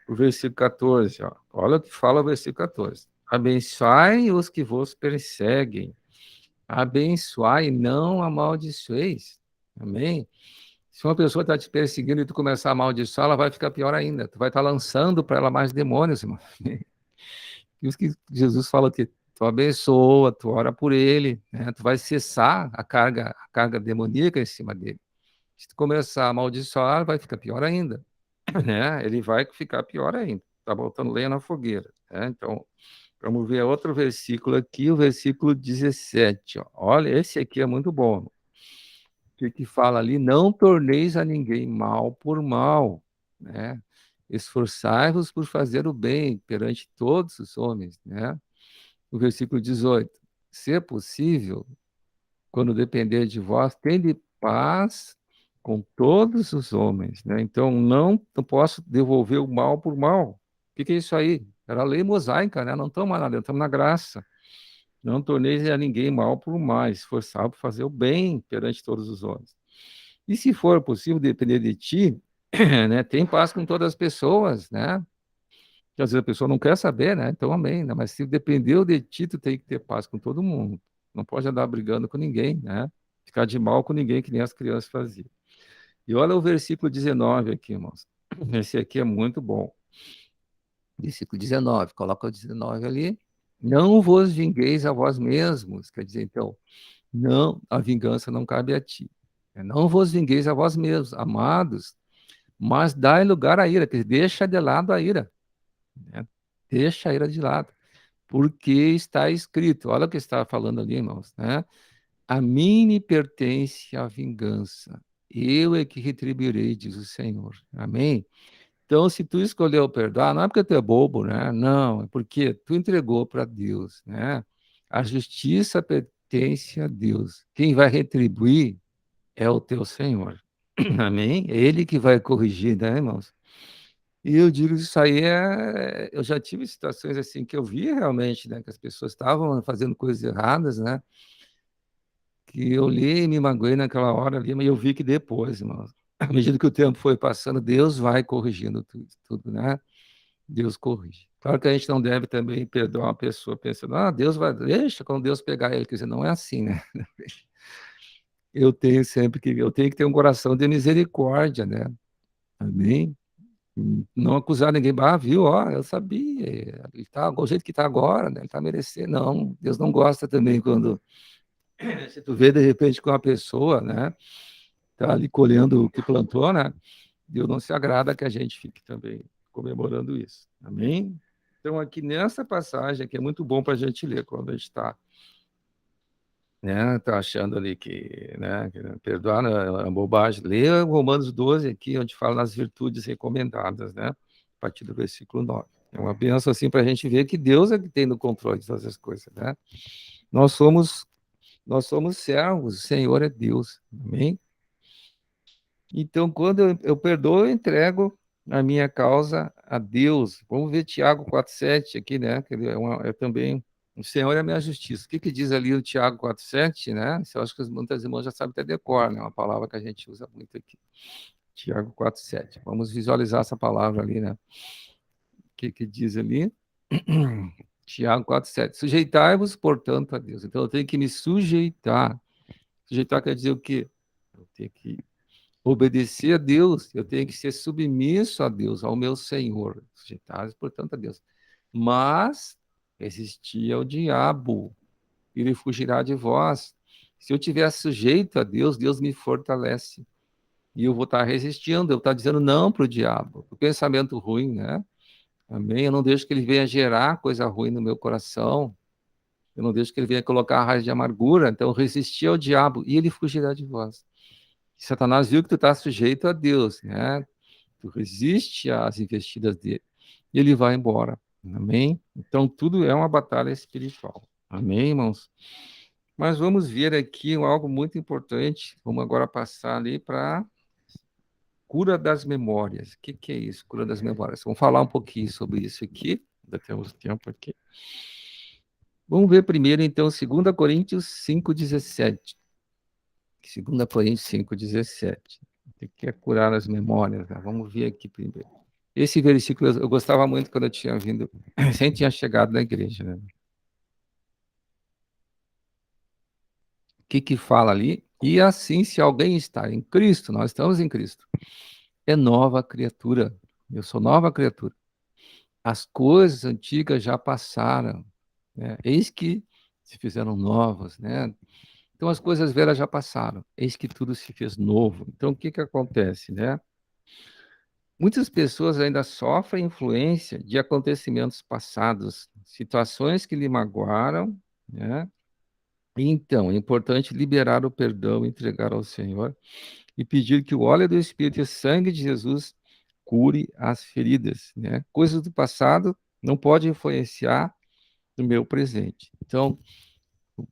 O versículo 14, ó. Olha o que fala o versículo 14. Abençoai os que vos perseguem. Abençoai e não amaldiçoeis. Amém? Se uma pessoa está te perseguindo e tu começar a amaldiçoar, ela vai ficar pior ainda. Tu vai estar lançando para ela mais demônios, irmão. Por isso que Jesus fala que tu abençoa, tu ora por ele, né? Tu vai cessar a carga demoníaca em cima dele. Se tu começar a amaldiçoar, vai ficar pior ainda, né? Ele vai ficar pior ainda. Tá botando lenha na fogueira, né? Então, Vamos ver outro versículo aqui, o versículo 17. Ó. Olha, esse aqui é muito bom. O que fala ali? Não torneis a ninguém mal por mal, né? Esforçai-vos por fazer o bem perante todos os homens, né? O versículo 18. Se é possível, quando depender de vós, tende paz com todos os homens, né? Então, não posso devolver o mal por mal. O que é isso aí? Era a lei mosaica, né? Não estamos mais lá dentro, estamos na graça. Não torneis a ninguém mal por mal, esforçar por fazer o bem perante todos os homens. E se for possível depender de ti, né? Tem paz com todas as pessoas, né? Que às vezes a pessoa não quer saber, né? Então, amém, né? Mas se dependeu de ti, tu tem que ter paz com todo mundo. Não pode andar brigando com ninguém, né? Ficar de mal com ninguém, que nem as crianças faziam. E olha o versículo 19 aqui, irmãos. Esse aqui é muito bom. Versículo 19, coloca o 19 ali. Não vos vingueis a vós mesmos. Quer dizer, então, não, a vingança não cabe a ti. Não vos vingueis a vós mesmos, amados, mas dai lugar à ira, que deixa de lado a ira. Né? Deixa a ira de lado. Porque está escrito, olha o que está falando ali, irmãos, né? A mim me pertence a vingança, eu é que retribuirei, diz o Senhor. Amém? Então, se tu escolheu perdoar, não é porque tu é bobo, né? Não, é porque tu entregou para Deus, né? A justiça pertence a Deus. Quem vai retribuir é o teu Senhor. Amém? É Ele que vai corrigir, né, irmãos? E eu digo isso aí eu já tive situações assim que eu vi realmente, né, que as pessoas estavam fazendo coisas erradas, né, que eu li e me magoei naquela hora ali, mas eu vi que depois, irmão, à medida que o tempo foi passando, Deus vai corrigindo tudo, né? Deus corrige. Claro que a gente não deve também perdoar uma pessoa pensando, Deus vai, deixa quando Deus pegar ele, quer dizer, não é assim, né? Eu tenho que ter um coração de misericórdia, né? Amém? Não acusar ninguém, viu, eu sabia, ele tá, o jeito que está agora, né, ele está merecendo, não, Deus não gosta também quando, se tu vê de repente com uma pessoa, né, tá ali colhendo o que plantou, né, Deus não se agrada que a gente fique também comemorando isso, amém? Então aqui nessa passagem, que é muito bom para a gente ler, quando a gente está, né, tá achando ali que, né, perdoar é uma bobagem, lê Romanos 12 aqui, onde fala nas virtudes recomendadas, né, a partir do versículo 9. É uma bênção assim para a gente ver que Deus é que tem no controle de todas as coisas, né? Nós somos servos, o Senhor é Deus, amém? Então, quando eu perdoo, eu entrego a minha causa a Deus. Vamos ver Tiago 4,7 aqui, né? Que é também, o Senhor é a minha justiça. O que diz ali o Tiago 4,7, né? Isso eu acho que muitas irmãs já sabem até decor, né? Uma palavra que a gente usa muito aqui. Tiago 4,7. Vamos visualizar essa palavra ali, né? O que diz ali? Tiago 4,7. Sujeitai-vos, portanto, a Deus. Então, eu tenho que me sujeitar. Sujeitar quer dizer o quê? Eu tenho que obedecer a Deus, eu tenho que ser submisso a Deus, ao meu Senhor. Sujeitai-vos, portanto, a Deus. Mas existia o diabo, ele fugirá de vós. Se eu estiver sujeito a Deus, Deus me fortalece. E eu vou estar resistindo, eu vou estar dizendo não para o diabo, o pensamento ruim, né? Amém? Eu não deixo que ele venha gerar coisa ruim no meu coração. Eu não deixo que ele venha colocar a raiz de amargura. Então, resistir ao diabo e ele fugirá de vós. Satanás viu que tu está sujeito a Deus, né? Tu resiste às investidas dele e ele vai embora. Amém? Então, tudo é uma batalha espiritual. Amém, irmãos? Mas vamos ver aqui algo muito importante. Vamos agora passar ali para cura das memórias. O que é isso, cura das memórias? Vamos falar um pouquinho sobre isso aqui. Ainda temos tempo aqui. Vamos ver primeiro, então, 2 Coríntios 5,17. 2 Coríntios 5,17. O que é curar as memórias? Né? Vamos ver aqui primeiro. Esse versículo eu gostava muito quando eu tinha vindo, sem tinha chegado na igreja. Né? O que fala ali? E assim, se alguém está em Cristo, nós estamos em Cristo, é nova criatura. Eu sou nova criatura. As coisas antigas já passaram. Né? Eis que se fizeram novas, né? Então, as coisas velhas já passaram. Eis que tudo se fez novo. Então, o que acontece, né? Muitas pessoas ainda sofrem influência de acontecimentos passados, situações que lhe magoaram, né? Então, é importante liberar o perdão, entregar ao Senhor e pedir que o óleo do Espírito e o sangue de Jesus cure as feridas, né? Coisas do passado não podem influenciar no meu presente. Então,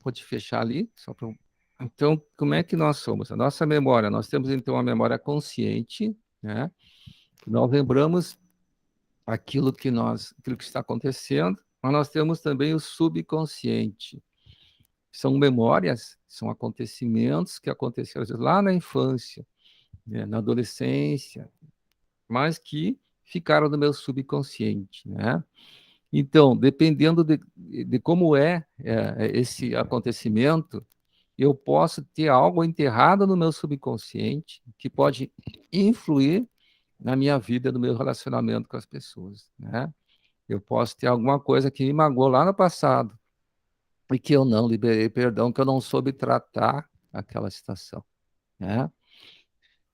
pode fechar ali, só para. Então, como é que nós somos? A nossa memória, nós temos então a memória consciente, né? Nós lembramos aquilo que está acontecendo, mas nós temos também o subconsciente. São memórias, são acontecimentos que aconteceram às vezes, lá na infância, né, na adolescência, mas que ficaram no meu subconsciente, né? Então, dependendo de como esse acontecimento, eu posso ter algo enterrado no meu subconsciente que pode influir na minha vida, no meu relacionamento com as pessoas, né? Eu posso ter alguma coisa que me magoou lá no passado e que eu não liberei perdão, que eu não soube tratar aquela situação, né?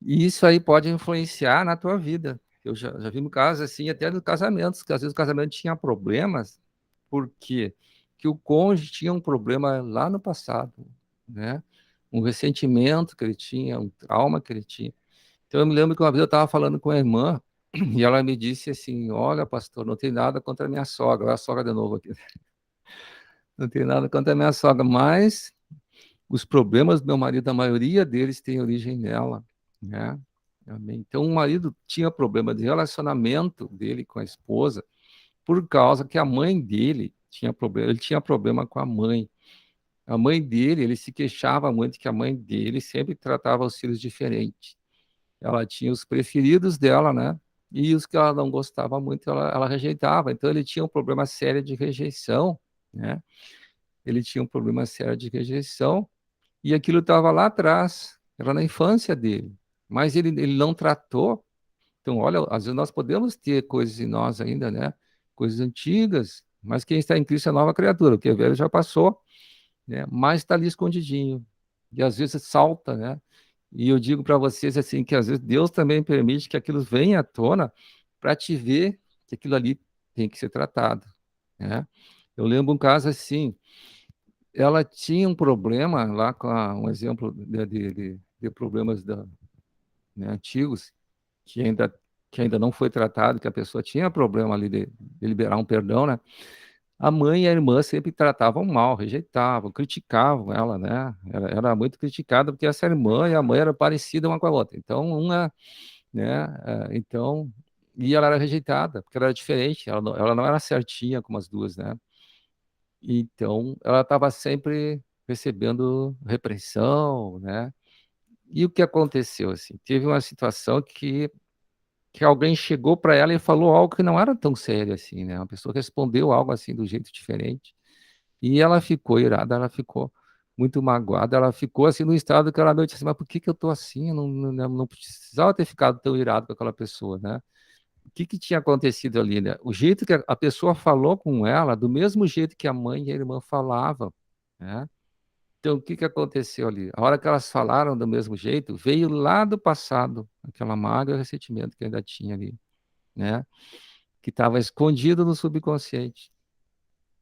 E isso aí pode influenciar na tua vida. Eu já vi no caso assim, até nos casamentos, que às vezes o casamento tinha problemas, porque que o cônjuge tinha um problema lá no passado, né? Um ressentimento que ele tinha, um trauma que ele tinha. Então eu me lembro que uma vez eu estava falando com a irmã e ela me disse assim: Olha, pastor, não tem nada contra a minha sogra. Olha a sogra de novo aqui. Não tem nada contra a minha sogra, mas os problemas do meu marido, a maioria deles tem origem nela, né? Amém. Então, o marido tinha problema de relacionamento dele com a esposa por causa que a mãe dele tinha problema, ele tinha problema com a mãe. A mãe dele, ele se queixava muito que a mãe dele sempre tratava os filhos diferente. Ela tinha os preferidos dela, né? E os que ela não gostava muito, ela rejeitava. Então, ele tinha um problema sério de rejeição, né? Ele tinha um problema sério de rejeição e aquilo estava lá atrás, era na infância dele. Mas ele não tratou. Então, olha, às vezes nós podemos ter coisas em nós ainda, né? Coisas antigas, mas quem está em Cristo é nova criatura, o que é velho já passou, né? Mas está ali escondidinho. E às vezes salta, né? E eu digo para vocês assim que às vezes Deus também permite que aquilo venha à tona para te ver que aquilo ali tem que ser tratado, né? Eu lembro um caso assim, ela tinha um problema lá com um exemplo de problemas né, antigos que ainda não foi tratado, que a pessoa tinha problema ali de liberar um perdão, né? A mãe e a irmã sempre tratavam mal, rejeitavam, criticavam ela, né? Era muito criticada porque essa irmã e a mãe eram parecidas uma com a outra. Então, né? Então, e ela era rejeitada porque ela era diferente, ela não era certinha como as duas, né? Então, ela estava sempre recebendo repressão, né? E o que aconteceu, assim? Teve uma situação que alguém chegou para ela e falou algo que não era tão sério assim, né? Uma pessoa respondeu algo assim do jeito diferente. E ela ficou irada, ela ficou muito magoada, ela ficou assim no estado que ela disse assim, mas por que que eu tô assim? Eu não precisava ter ficado tão irado com aquela pessoa, né? O que que tinha acontecido ali, né? O jeito que a pessoa falou com ela, do mesmo jeito que a mãe e a irmã falavam, né? Então, o que que aconteceu ali? A hora que elas falaram do mesmo jeito, veio lá do passado, aquela mágoa e ressentimento que ainda tinha ali, né? Que estava escondido no subconsciente.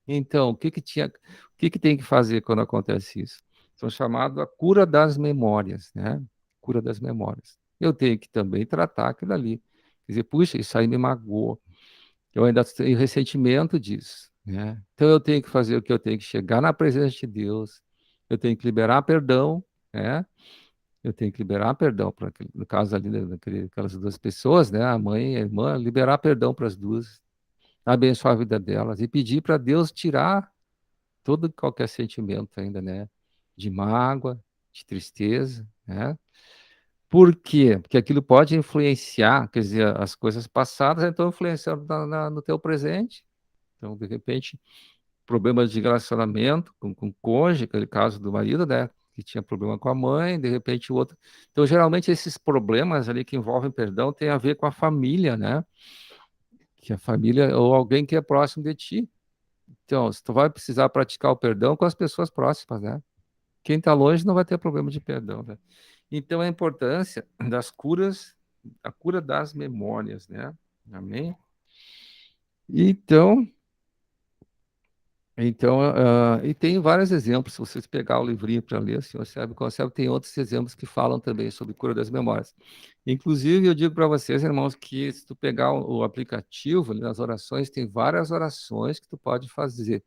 Então, o que que tem que fazer quando acontece isso? São chamados a cura das memórias, né? Cura das memórias. Eu tenho que também tratar aquilo ali. Quer dizer, puxa, isso aí me magoou. Eu ainda tenho ressentimento disso, né? Então eu tenho que fazer o que eu tenho que chegar na presença de Deus. Eu tenho que liberar perdão, né? Eu tenho que liberar perdão para no caso ali daquelas duas pessoas, né? A mãe e a irmã, liberar perdão para as duas, abençoar a vida delas e pedir para Deus tirar todo e qualquer sentimento ainda, né? De mágoa, de tristeza, né? Por quê? Porque aquilo pode influenciar, quer dizer, as coisas passadas estão influenciando no teu presente. Então, de repente, problemas de relacionamento com o cônjuge, aquele caso do marido, né? Que tinha problema com a mãe, de repente o outro. Então, geralmente, esses problemas ali que envolvem perdão têm a ver com a família, né? Que a família ou alguém que é próximo de ti. Então, tu vai precisar praticar o perdão com as pessoas próximas, né? Quem está longe não vai ter problema de perdão, né? Então, a importância das curas a cura das memórias, né? Amém? Então, e tem vários exemplos, se vocês pegar o livrinho para ler, o senhor Conselho tem outros exemplos que falam também sobre cura das memórias. Inclusive, eu digo para vocês, irmãos, que se tu pegar o aplicativo, ali nas orações, tem várias orações que tu pode fazer.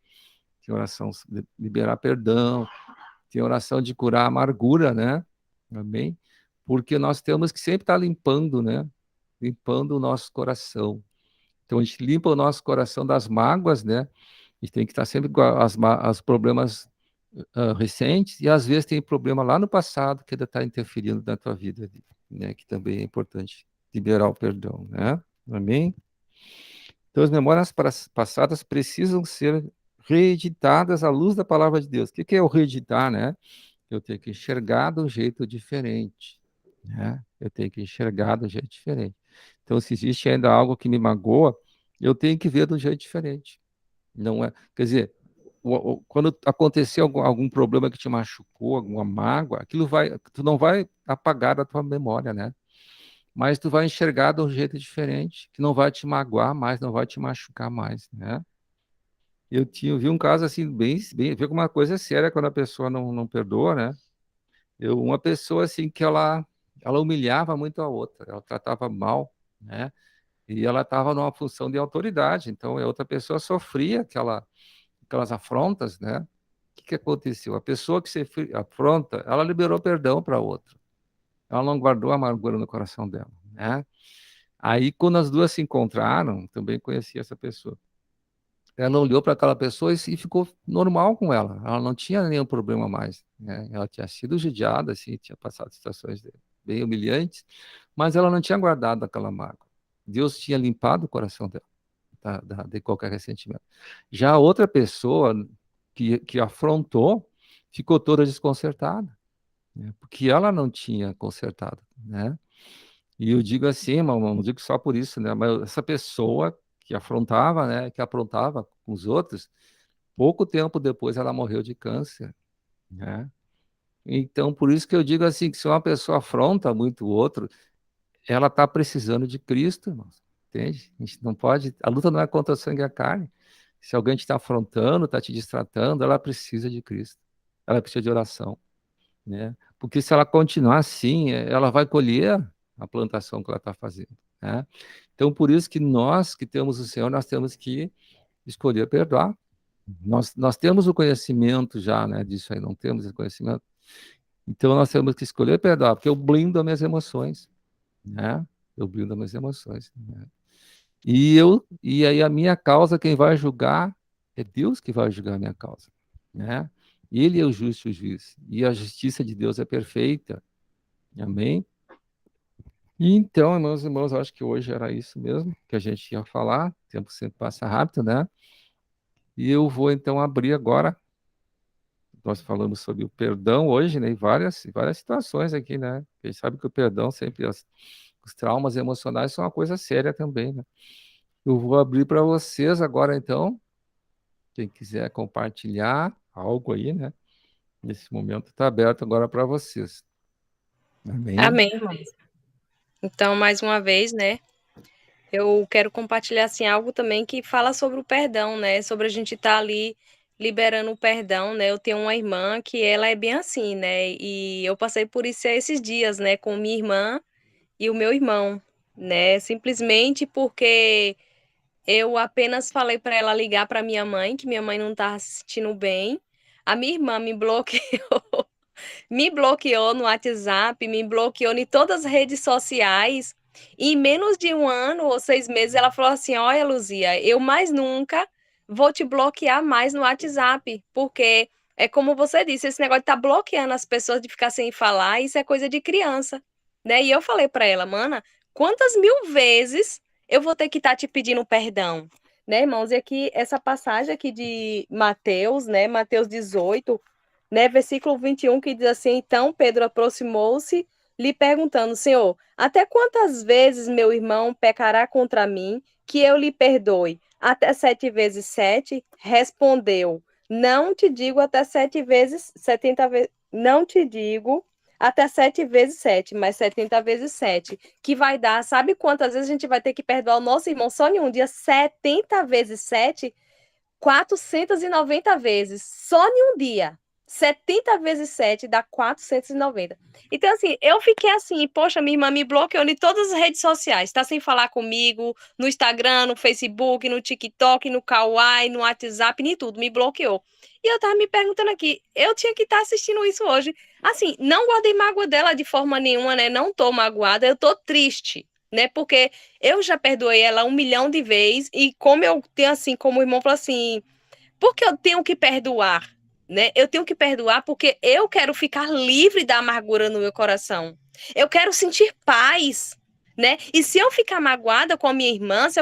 Tem oração de liberar perdão, tem oração de curar a amargura, né? Amém? Porque nós temos que sempre estar limpando, né? Limpando o nosso coração. Então, a gente limpa o nosso coração das mágoas, né? A gente tem que estar sempre com os problemas recentes, e às vezes tem problema lá no passado que ainda está interferindo na tua vida, né? Que também é importante liberar o perdão, né? Amém? Então, as memórias passadas precisam ser reeditadas à luz da palavra de Deus. O que é o reeditar, né? Eu tenho que enxergar de um jeito diferente, né? Eu tenho que enxergar de um jeito diferente. Então, se existe ainda algo que me magoa, eu tenho que ver de um jeito diferente. Não é, quer dizer, quando acontecer algum problema que te machucou, alguma mágoa, tu não vai apagar da tua memória, né? Mas tu vai enxergar de um jeito diferente, que não vai te magoar mais, não vai te machucar mais, né? Vi um caso assim, vi como uma coisa séria quando a pessoa não perdoa, né? Uma pessoa assim que ela humilhava muito a outra, ela tratava mal, né? E ela estava numa função de autoridade, então a outra pessoa sofria aquelas afrontas, né? O que aconteceu? A pessoa que se afronta, ela liberou perdão para a outra. Ela não guardou a amargura no coração dela, né? Aí, quando as duas se encontraram, também conheci essa pessoa. Ela olhou para aquela pessoa e ficou normal com ela. Ela não tinha nenhum problema mais, né? Ela tinha sido judiada, assim, tinha passado situações bem humilhantes, mas ela não tinha guardado aquela mágoa. Deus tinha limpado o coração dela de qualquer ressentimento. Já a outra pessoa que afrontou ficou toda desconcertada, né? Porque ela não tinha consertado, né? E eu digo assim, não digo só por isso, né? Mas essa pessoa que afrontava, né? Que aprontava com os outros, pouco tempo depois ela morreu de câncer, né? Então, por isso que eu digo assim, que se uma pessoa afronta muito o outro, ela está precisando de Cristo, irmãos, entende? A gente não pode, a luta não é contra o sangue e a carne. Se alguém te está afrontando, está te distratando, ela precisa de Cristo. Ela precisa de oração, né? Porque se ela continuar assim, ela vai colher a plantação que ela está fazendo, né? Então, por isso que nós que temos o Senhor, nós temos que escolher perdoar. Nós temos o conhecimento já, né, disso aí, não temos esse conhecimento. Então, nós temos que escolher perdoar, porque eu blindo as minhas emoções, né? Eu blindo as minhas emoções, né? E aí a minha causa, quem vai julgar, é Deus que vai julgar a minha causa, né? Ele é o justo juiz, e a justiça de Deus é perfeita, amém? E então, meus irmãos, eu acho que hoje era isso mesmo que a gente ia falar, o tempo sempre passa rápido, né? E eu vou então abrir agora, nós falamos sobre o perdão hoje, né? E várias situações aqui, né? A gente sabe que o perdão sempre, os traumas emocionais são uma coisa séria também, né? Eu vou abrir para vocês agora, então, quem quiser compartilhar algo aí, né? Nesse momento está aberto agora para vocês. Amém? Amém, irmãos. Então, mais uma vez, né? Eu quero compartilhar assim algo também que fala sobre o perdão, né? Sobre a gente estar ali liberando o perdão, né? Eu tenho uma irmã que ela é bem assim, né? E eu passei por isso esses dias, né? Com minha irmã e o meu irmão, né? Simplesmente porque eu apenas falei para ela ligar para minha mãe, que minha mãe não estava se sentindo bem. A minha irmã me bloqueou, me bloqueou no WhatsApp, me bloqueou em todas as redes sociais. E em menos de 1 ano ou 6 meses, ela falou assim: Olha, Luzia, eu mais nunca vou te bloquear mais no WhatsApp, porque é como você disse, esse negócio de estar bloqueando as pessoas de ficar sem falar, isso é coisa de criança, né? E eu falei para ela, mana, quantas mil vezes eu vou ter que estar te pedindo perdão? Né, irmãos? E aqui, essa passagem aqui de Mateus, né? Mateus 18, né, versículo 21, que diz assim: Então Pedro aproximou-se, lhe perguntando: Senhor, até quantas vezes meu irmão pecará contra mim, que eu lhe perdoe? Até 7 vezes 7? Respondeu: Não te digo até 7 vezes, 70 vezes, não te digo até 7 vezes 7, mais 70 vezes 7, que vai dar, sabe quantas vezes a gente vai ter que perdoar o nosso irmão só em um dia? 70 vezes 7, 490 vezes, só em um dia. 70 vezes 7 dá 490. Então, assim, eu fiquei assim, poxa, minha irmã me bloqueou em todas as redes sociais, tá sem falar comigo, no Instagram, no Facebook, no TikTok, no Kawaii, no WhatsApp, nem tudo, me bloqueou. E eu tava me perguntando aqui, eu tinha que estar assistindo isso hoje. Assim, não guardei mágoa dela de forma nenhuma, né? Não tô magoada, eu tô triste, né? Porque eu já perdoei ela 1 milhão de vezes, e como eu tenho assim, como o irmão falou assim, por que eu tenho que perdoar? Né? Eu tenho que perdoar porque eu quero ficar livre da amargura no meu coração. Eu quero sentir paz, né? E se eu ficar magoada com a minha irmã, se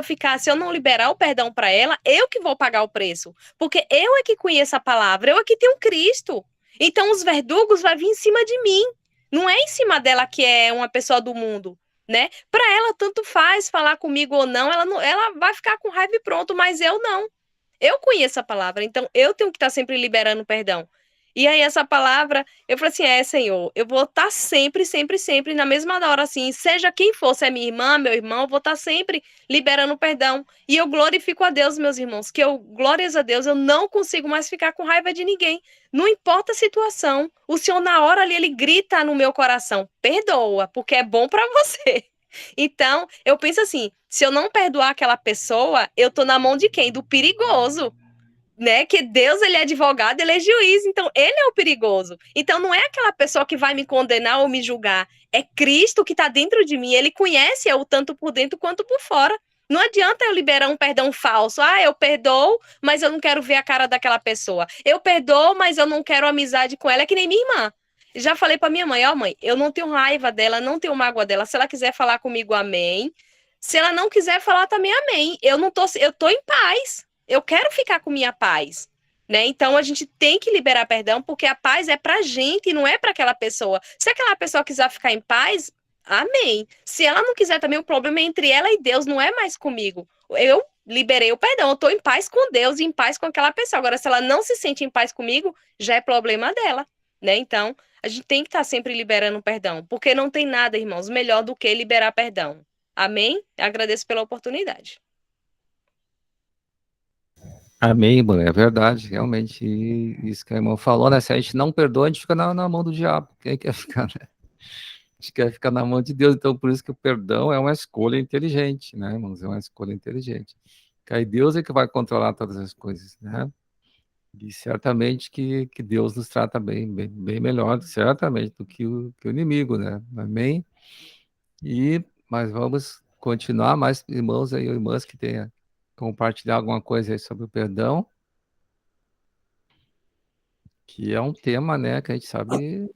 eu não liberar o perdão para ela, eu que vou pagar o preço, porque eu é que conheço a palavra, eu é que tenho Cristo. Então os verdugos vão vir em cima de mim, não é em cima dela que é uma pessoa do mundo, né? Para ela tanto faz falar comigo ou não, ela vai ficar com raiva e pronto, mas eu não. Eu conheço a palavra, então eu tenho que estar sempre liberando perdão. E aí, essa palavra, eu falei assim: Senhor, eu vou estar sempre, sempre, sempre, na mesma hora, assim, seja quem for, se é minha irmã, meu irmão, eu vou estar sempre liberando perdão. E eu glorifico a Deus, meus irmãos, que eu, glórias a Deus, eu não consigo mais ficar com raiva de ninguém. Não importa a situação, o Senhor, na hora ali, ele grita no meu coração: perdoa, porque é bom para você. Então, eu penso assim, se eu não perdoar aquela pessoa, eu tô na mão de quem? Do perigoso, né? Que Deus, ele é advogado, ele é juiz, então ele é o perigoso. Então não é aquela pessoa que vai me condenar ou me julgar, é Cristo que tá dentro de mim, ele conhece eu tanto por dentro quanto por fora. Não adianta eu liberar um perdão falso. Ah, eu perdoo, mas eu não quero ver a cara daquela pessoa. Eu perdoo, mas eu não quero amizade com ela, é que nem minha irmã. Já falei para minha mãe, ó, mãe, eu não tenho raiva dela, não tenho mágoa dela. Se ela quiser falar comigo, amém. Se ela não quiser falar também, amém. Eu tô em paz. Eu quero ficar com minha paz, né? Então a gente tem que liberar perdão, porque a paz é pra gente e não é para aquela pessoa. Se aquela pessoa quiser ficar em paz, amém. Se ela não quiser também, o problema é entre ela e Deus, não é mais comigo. Eu liberei o perdão, eu tô em paz com Deus e em paz com aquela pessoa. Agora, se ela não se sente em paz comigo, já é problema dela, né? Então, a gente tem que estar sempre liberando perdão, porque não tem nada, irmãos, melhor do que liberar perdão. Amém? Agradeço pela oportunidade. Amém, irmã, é verdade, realmente, isso que a irmã falou, né? Se a gente não perdoa, a gente fica na mão do diabo. Quem quer ficar, né? A gente quer ficar na mão de Deus, então por isso que o perdão é uma escolha inteligente, né, irmãos? É uma escolha inteligente. Que aí Deus é que vai controlar todas as coisas, né? E certamente que Deus nos trata bem melhor, certamente, do que o inimigo, né? Amém? Mas vamos continuar, mais irmãos aí, irmãs que tenham compartilhar alguma coisa aí sobre o perdão, que é um tema, né, que a gente sabe,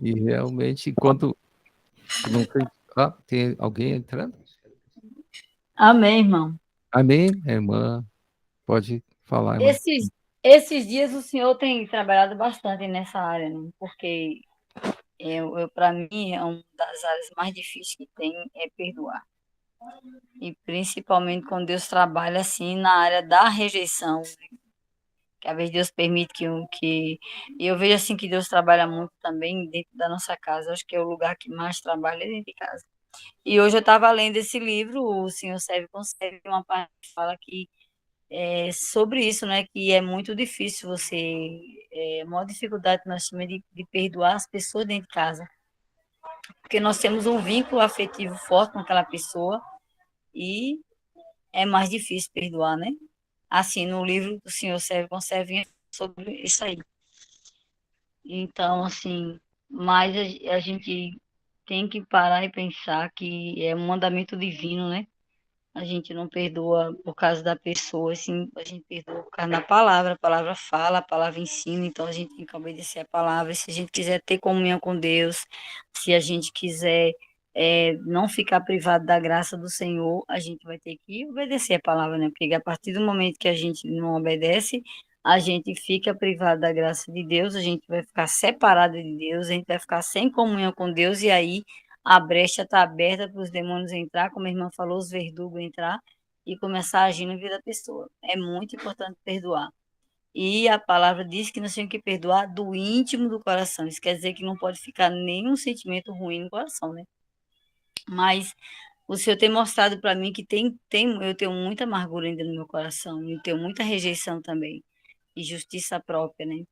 e realmente, enquanto não tem... Ah, tem alguém entrando? Amém, irmão. Amém, irmã, pode falar, irmã. Esses dias o senhor tem trabalhado bastante nessa área, né? Porque para mim, é uma das áreas mais difíceis que tem é perdoar. E principalmente quando Deus trabalha assim na área da rejeição, que às vezes Deus permite e eu vejo assim que Deus trabalha muito também dentro da nossa casa. Acho que é o lugar que mais trabalha é dentro de casa. E hoje eu estava lendo esse livro, O Senhor Serve e Conserve, uma parte que fala que é sobre isso, né? Que é muito difícil a maior dificuldade que nós temos é de perdoar as pessoas dentro de casa, porque nós temos um vínculo afetivo forte com aquela pessoa e é mais difícil perdoar, né? Assim, no livro do Senhor Serve e Conserve sobre isso aí. Então, assim, mas a gente tem que parar e pensar que é um mandamento divino, né? A gente não perdoa por causa da pessoa, assim, a gente perdoa por causa da palavra. A palavra fala, a palavra ensina, então a gente tem que obedecer a palavra. Se a gente quiser ter comunhão com Deus, se a gente quiser não ficar privado da graça do Senhor, a gente vai ter que obedecer a palavra, né? Porque a partir do momento que a gente não obedece, a gente fica privado da graça de Deus, a gente vai ficar separado de Deus, a gente vai ficar sem comunhão com Deus, e aí a brecha está aberta para os demônios entrar, como a irmã falou, os verdugos entrar e começar a agir na vida da pessoa. É muito importante perdoar. E a palavra diz que nós temos que perdoar do íntimo do coração. Isso quer dizer que não pode ficar nenhum sentimento ruim no coração, né? Mas o Senhor tem mostrado para mim que eu tenho muita amargura ainda no meu coração, e tenho muita rejeição também, e justiça própria, né?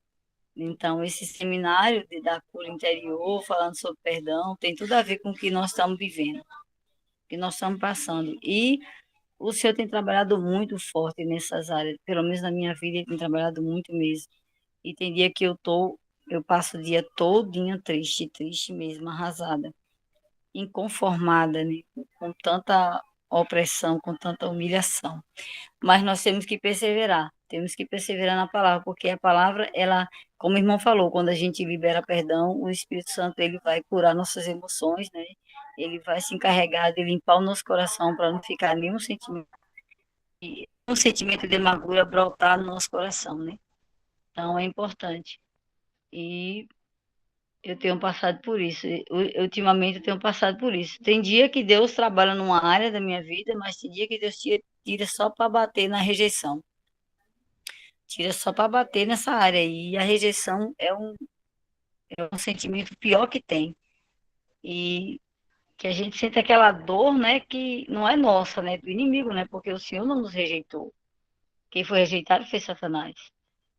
Então, esse seminário da cura interior, falando sobre perdão, tem tudo a ver com o que nós estamos vivendo, o que nós estamos passando. E o Senhor tem trabalhado muito forte nessas áreas, pelo menos na minha vida, ele tem trabalhado muito mesmo. E tem dia que eu passo o dia todinho triste, triste mesmo, arrasada, inconformada, né? Com tanta opressão, com tanta humilhação. Mas nós temos que perseverar na palavra, porque a palavra, ela, como o irmão falou, quando a gente libera perdão, o Espírito Santo ele vai curar nossas emoções, né? Ele vai se encarregar de limpar o nosso coração para não ficar um sentimento de amargura brotar no nosso coração, né? Então é importante. E eu tenho passado por isso. Ultimamente eu tenho passado por isso. Tem dia que Deus trabalha numa área da minha vida, mas tem dia que Deus tira só para bater na rejeição. Tira só para bater nessa área. E a rejeição é um sentimento pior que tem. E que a gente sente aquela dor, né, que não é nossa, né, do inimigo, né, porque o Senhor não nos rejeitou. Quem foi rejeitado foi Satanás.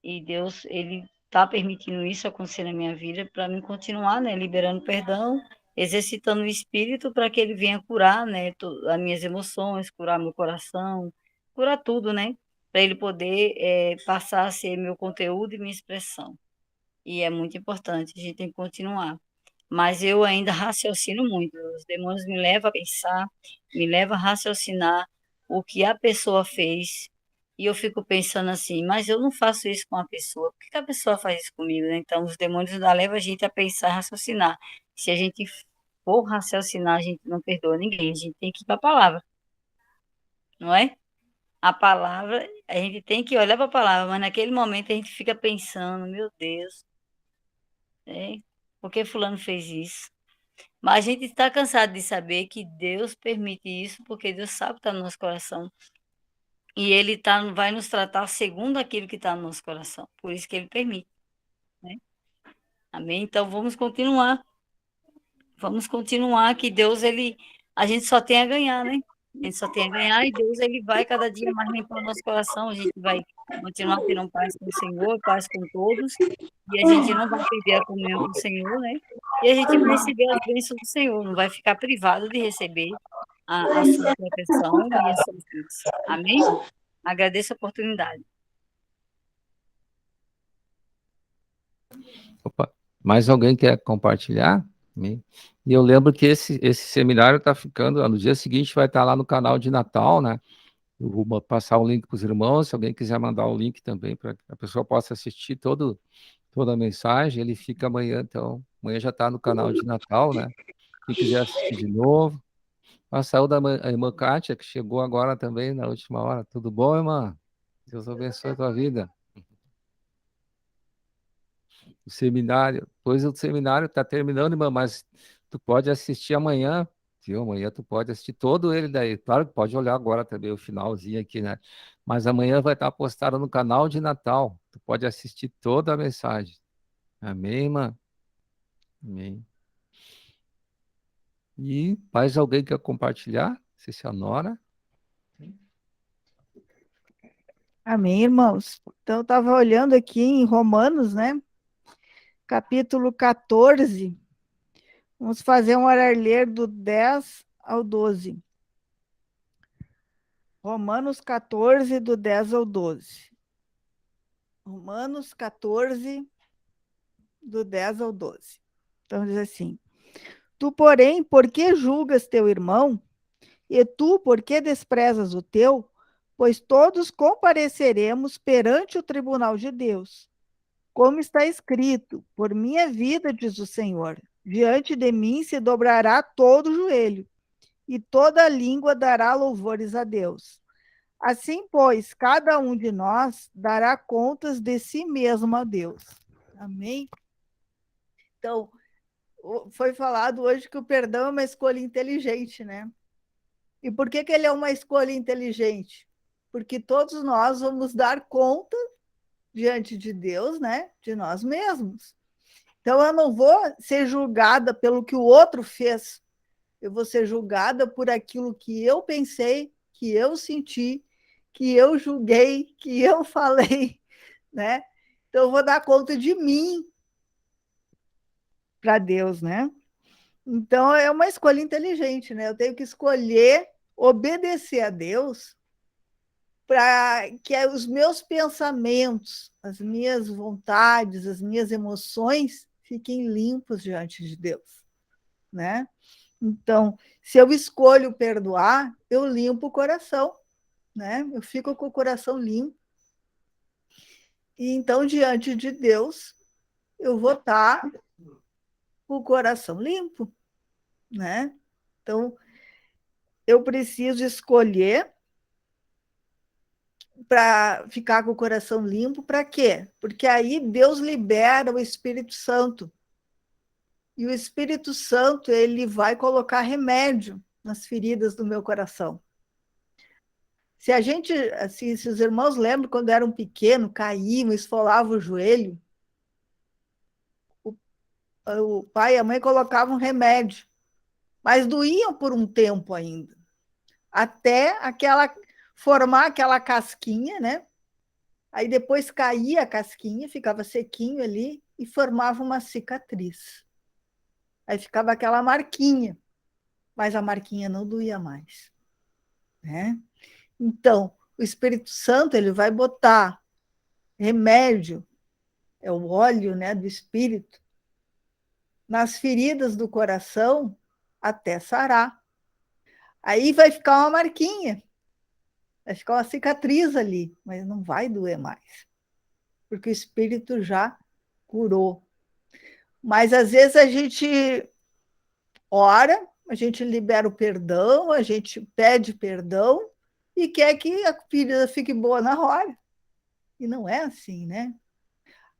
E Deus, ele está permitindo isso acontecer na minha vida para mim continuar, né, liberando perdão, exercitando o espírito para que ele venha curar, né, as minhas emoções, curar meu coração, curar tudo, né, para ele poder passar a ser meu conteúdo e minha expressão. E é muito importante, a gente tem que continuar. Mas eu ainda raciocino muito. Os demônios me levam a pensar, me levam a raciocinar o que a pessoa fez. E eu fico pensando assim, mas eu não faço isso com a pessoa. Por que a pessoa faz isso comigo, né? Então, os demônios ainda levam a gente a pensar, a raciocinar. Se a gente for raciocinar, a gente não perdoa ninguém. A gente tem que ir para a palavra, não é? A palavra, a gente tem que olhar para a palavra, mas naquele momento a gente fica pensando, meu Deus, por que fulano fez isso? Mas a gente está cansado de saber que Deus permite isso, porque Deus sabe o que está no nosso coração. E Ele vai nos tratar segundo aquilo que está no nosso coração. Por isso que Ele permite. Né? Amém? Então vamos continuar. Vamos continuar, que Deus, a gente só tem a ganhar, né? A gente só tem a ganhar e Deus, ele vai cada dia mais limpar o nosso coração. A gente vai continuar tendo paz com o Senhor, paz com todos. E a gente não vai perder a comunhão com o Senhor, né? E a gente vai receber as bênçãos do Senhor, não vai ficar privado de receber a sua proteção e a sua bênção. Amém? Agradeço a oportunidade. Opa, mais alguém quer compartilhar? E eu lembro que esse seminário está ficando, no dia seguinte vai estar lá no canal de Natal, né? Eu vou passar o link para os irmãos, se alguém quiser mandar o link também, para que a pessoa possa assistir toda a mensagem, ele fica amanhã, então, amanhã já está no canal de Natal, né? Quem quiser assistir de novo. A saúde da irmã Kátia, que chegou agora também, na última hora. Tudo bom, irmã? Deus abençoe a tua vida. O seminário, pois o seminário está terminando, irmã, mas tu pode assistir amanhã, viu? Amanhã tu pode assistir todo ele daí. Claro que pode olhar agora também o finalzinho aqui, né? Mas amanhã vai estar postado no canal de Natal. Tu pode assistir toda a mensagem. Amém, irmã? Amém. E mais alguém quer compartilhar? Se se a Nora? Amém, irmãos. Então, eu estava olhando aqui em Romanos, né? Capítulo 14. Vamos fazer um ler do 10 ao 12. Romanos 14, do 10 ao 12. Romanos 14, do 10 ao 12. Então, diz assim: Tu, porém, por que julgas teu irmão? E tu, por que desprezas o teu? Pois todos compareceremos perante o tribunal de Deus. Como está escrito, por minha vida, diz o Senhor, diante de mim se dobrará todo o joelho, e toda língua dará louvores a Deus. Assim, pois, cada um de nós dará contas de si mesmo a Deus. Amém? Então, foi falado hoje que o perdão é uma escolha inteligente, né? E por que ele é uma escolha inteligente? Porque todos nós vamos dar conta diante de Deus, né? De nós mesmos. Então, eu não vou ser julgada pelo que o outro fez. Eu vou ser julgada por aquilo que eu pensei, que eu senti, que eu julguei, que eu falei, né? Então, eu vou dar conta de mim para Deus, né? Então, é uma escolha inteligente, né? Eu tenho que escolher obedecer a Deus para que os meus pensamentos, as minhas vontades, as minhas emoções fiquem limpos diante de Deus, né? Então, se eu escolho perdoar, eu limpo o coração, né? Eu fico com o coração limpo. E então, diante de Deus, eu vou estar com o coração limpo, né? Então, eu preciso escolher para ficar com o coração limpo, para quê? Porque aí Deus libera o Espírito Santo. E o Espírito Santo, ele vai colocar remédio nas feridas do meu coração. Se a gente, assim, se os irmãos lembram quando eram pequenos, caíam, esfolavam o joelho, o pai e a mãe colocavam remédio, mas doíam por um tempo ainda, até formar aquela casquinha, né? Aí depois caía a casquinha, ficava sequinho ali e formava uma cicatriz. Aí ficava aquela marquinha, mas a marquinha não doía mais, né? Então, o Espírito Santo, ele vai botar remédio, é o óleo, né, do Espírito, nas feridas do coração até sarar. Aí vai ficar uma marquinha, vai ficar uma cicatriz ali, mas não vai doer mais, porque o Espírito já curou. Mas às vezes a gente ora, a gente libera o perdão, a gente pede perdão e quer que a ferida fique boa na hora. E não é assim, né?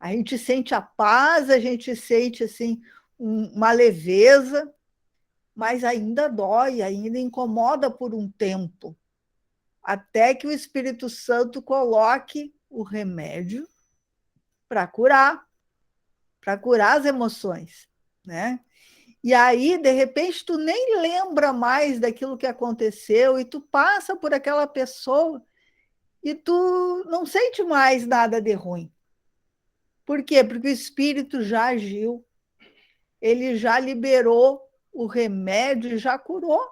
A gente sente a paz, a gente sente assim uma leveza, mas ainda dói, ainda incomoda por um tempo, até que o Espírito Santo coloque o remédio para curar as emoções, né? E aí, de repente, tu nem lembra mais daquilo que aconteceu e tu passa por aquela pessoa e tu não sente mais nada de ruim. Por quê? Porque o Espírito já agiu, ele já liberou o remédio e já curou.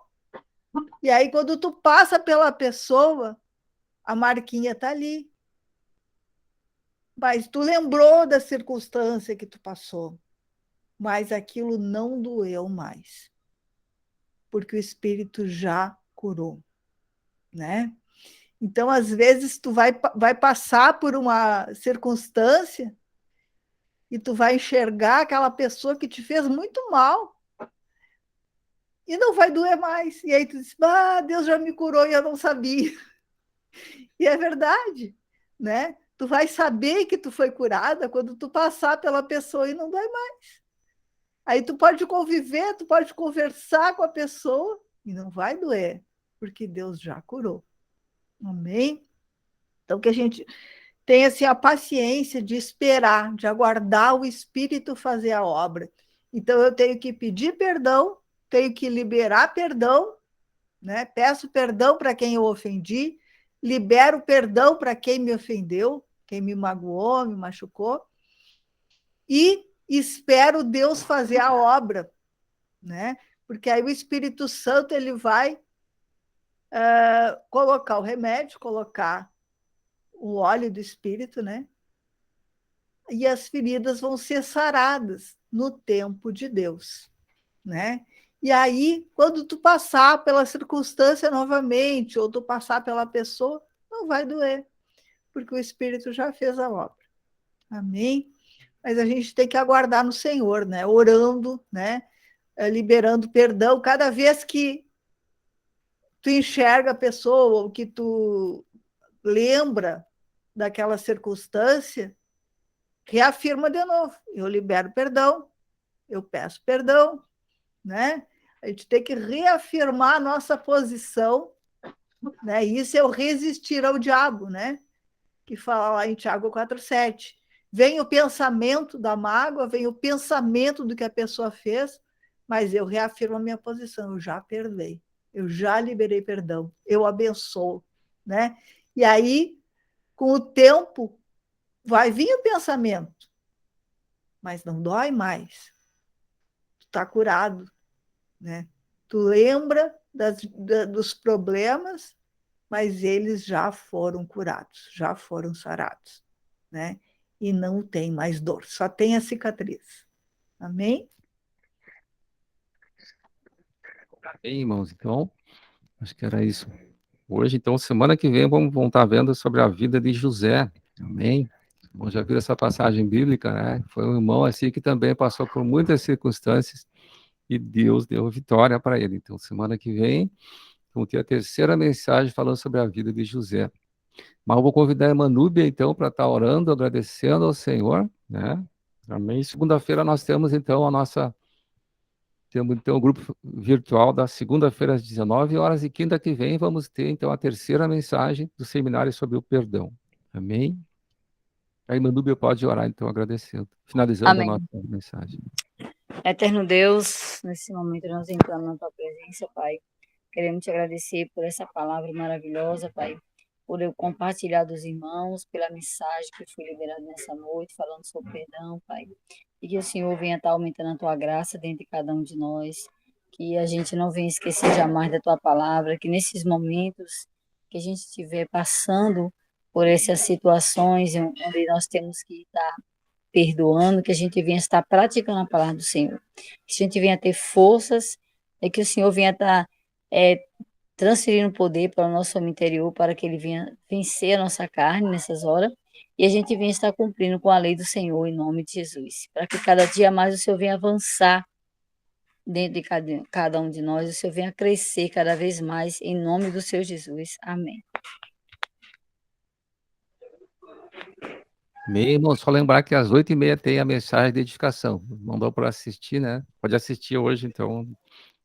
E aí, quando tu passa pela pessoa, a marquinha está ali. Mas tu lembrou da circunstância que tu passou, mas aquilo não doeu mais, porque o Espírito já curou, né? Então, às vezes, tu vai passar por uma circunstância e tu vai enxergar aquela pessoa que te fez muito mal e não vai doer mais. E aí tu diz, Deus já me curou e eu não sabia. E é verdade, né? Tu vai saber que tu foi curada quando tu passar pela pessoa e não dói mais. Aí tu pode conviver, tu pode conversar com a pessoa e não vai doer, porque Deus já curou. Amém? Então, que a gente tenha assim, a paciência de esperar, de aguardar o Espírito fazer a obra. Então, eu tenho que pedir perdão, tenho que liberar perdão, né? Peço perdão para quem eu ofendi, libero perdão para quem me ofendeu, quem me magoou, me machucou, e espero Deus fazer a obra, né? Porque aí o Espírito Santo ele vai colocar o remédio, colocar o óleo do Espírito, né? E as feridas vão ser saradas no tempo de Deus, né? E aí, quando tu passar pela circunstância novamente, ou tu passar pela pessoa, não vai doer, porque o Espírito já fez a obra. Amém? Mas a gente tem que aguardar no Senhor, né? Orando, né? Liberando perdão. Cada vez que tu enxerga a pessoa, ou que tu lembra daquela circunstância, reafirma de novo. Eu libero perdão, eu peço perdão, né? A gente tem que reafirmar a nossa posição, né? Isso é o resistir ao diabo, né? que fala lá em Tiago 4,7. Vem o pensamento da mágoa, vem o pensamento do que a pessoa fez, mas eu reafirmo a minha posição, eu já perdoei, eu já liberei perdão, eu abençoo, né? E aí, com o tempo, vai vir o pensamento, mas não dói mais. Tu está curado, né? Tu lembra dos problemas, mas eles já foram curados, já foram sarados, né? E não tem mais dor, só tem a cicatriz. Amém? Bem, irmãos, então, acho que era isso. Hoje, então, semana que vem, vamos estar vendo sobre a vida de José. Amém? Bom, já viu essa passagem bíblica, né? Foi um irmão assim que também passou por muitas circunstâncias e Deus deu vitória para ele. Então, semana que vem, vamos ter a terceira mensagem falando sobre a vida de José. Mas eu vou convidar a irmã Núbia, então, para estar orando, agradecendo ao Senhor, né? Amém. Segunda-feira nós temos, então, temos, então, o grupo virtual da segunda-feira às 19 horas e quinta que vem vamos ter, então, a terceira mensagem do seminário sobre o perdão. Amém? A irmã Núbia pode orar, então, agradecendo. Finalizando a Amém. nossa mensagem. Eterno Deus, nesse momento nós entramos na tua presença, Pai. Queremos te agradecer por essa palavra maravilhosa, Pai, por eu compartilhar dos irmãos, pela mensagem que foi liberada nessa noite, falando sobre perdão, Pai. E que o Senhor venha estar aumentando a tua graça dentro de cada um de nós, que a gente não venha esquecer jamais da tua palavra, que nesses momentos que a gente estiver passando por essas situações onde nós temos que estar perdoando, que a gente venha estar praticando a palavra do Senhor, que a gente venha ter forças, e que o Senhor venha estar transferindo poder para o nosso homem interior, para que ele venha vencer a nossa carne nessas horas, e a gente venha estar cumprindo com a lei do Senhor, em nome de Jesus, para que cada dia mais o Senhor venha avançar dentro de cada um de nós, o Senhor venha crescer cada vez mais, em nome do Senhor Jesus. Amém. Amém, irmão. Só lembrar que às 8h30 tem a mensagem de edificação. Não dá para assistir, né? Pode assistir hoje, então.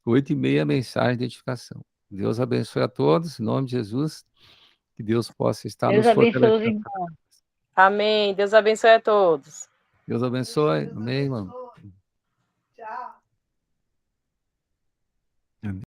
8h30, mensagem de edificação. Deus abençoe a todos, em nome de Jesus. Que Deus possa estar Deus nos abençoe os fortalecendo. irmãos. Amém. Deus abençoe a todos. Deus abençoe. Amém, irmão. Tchau.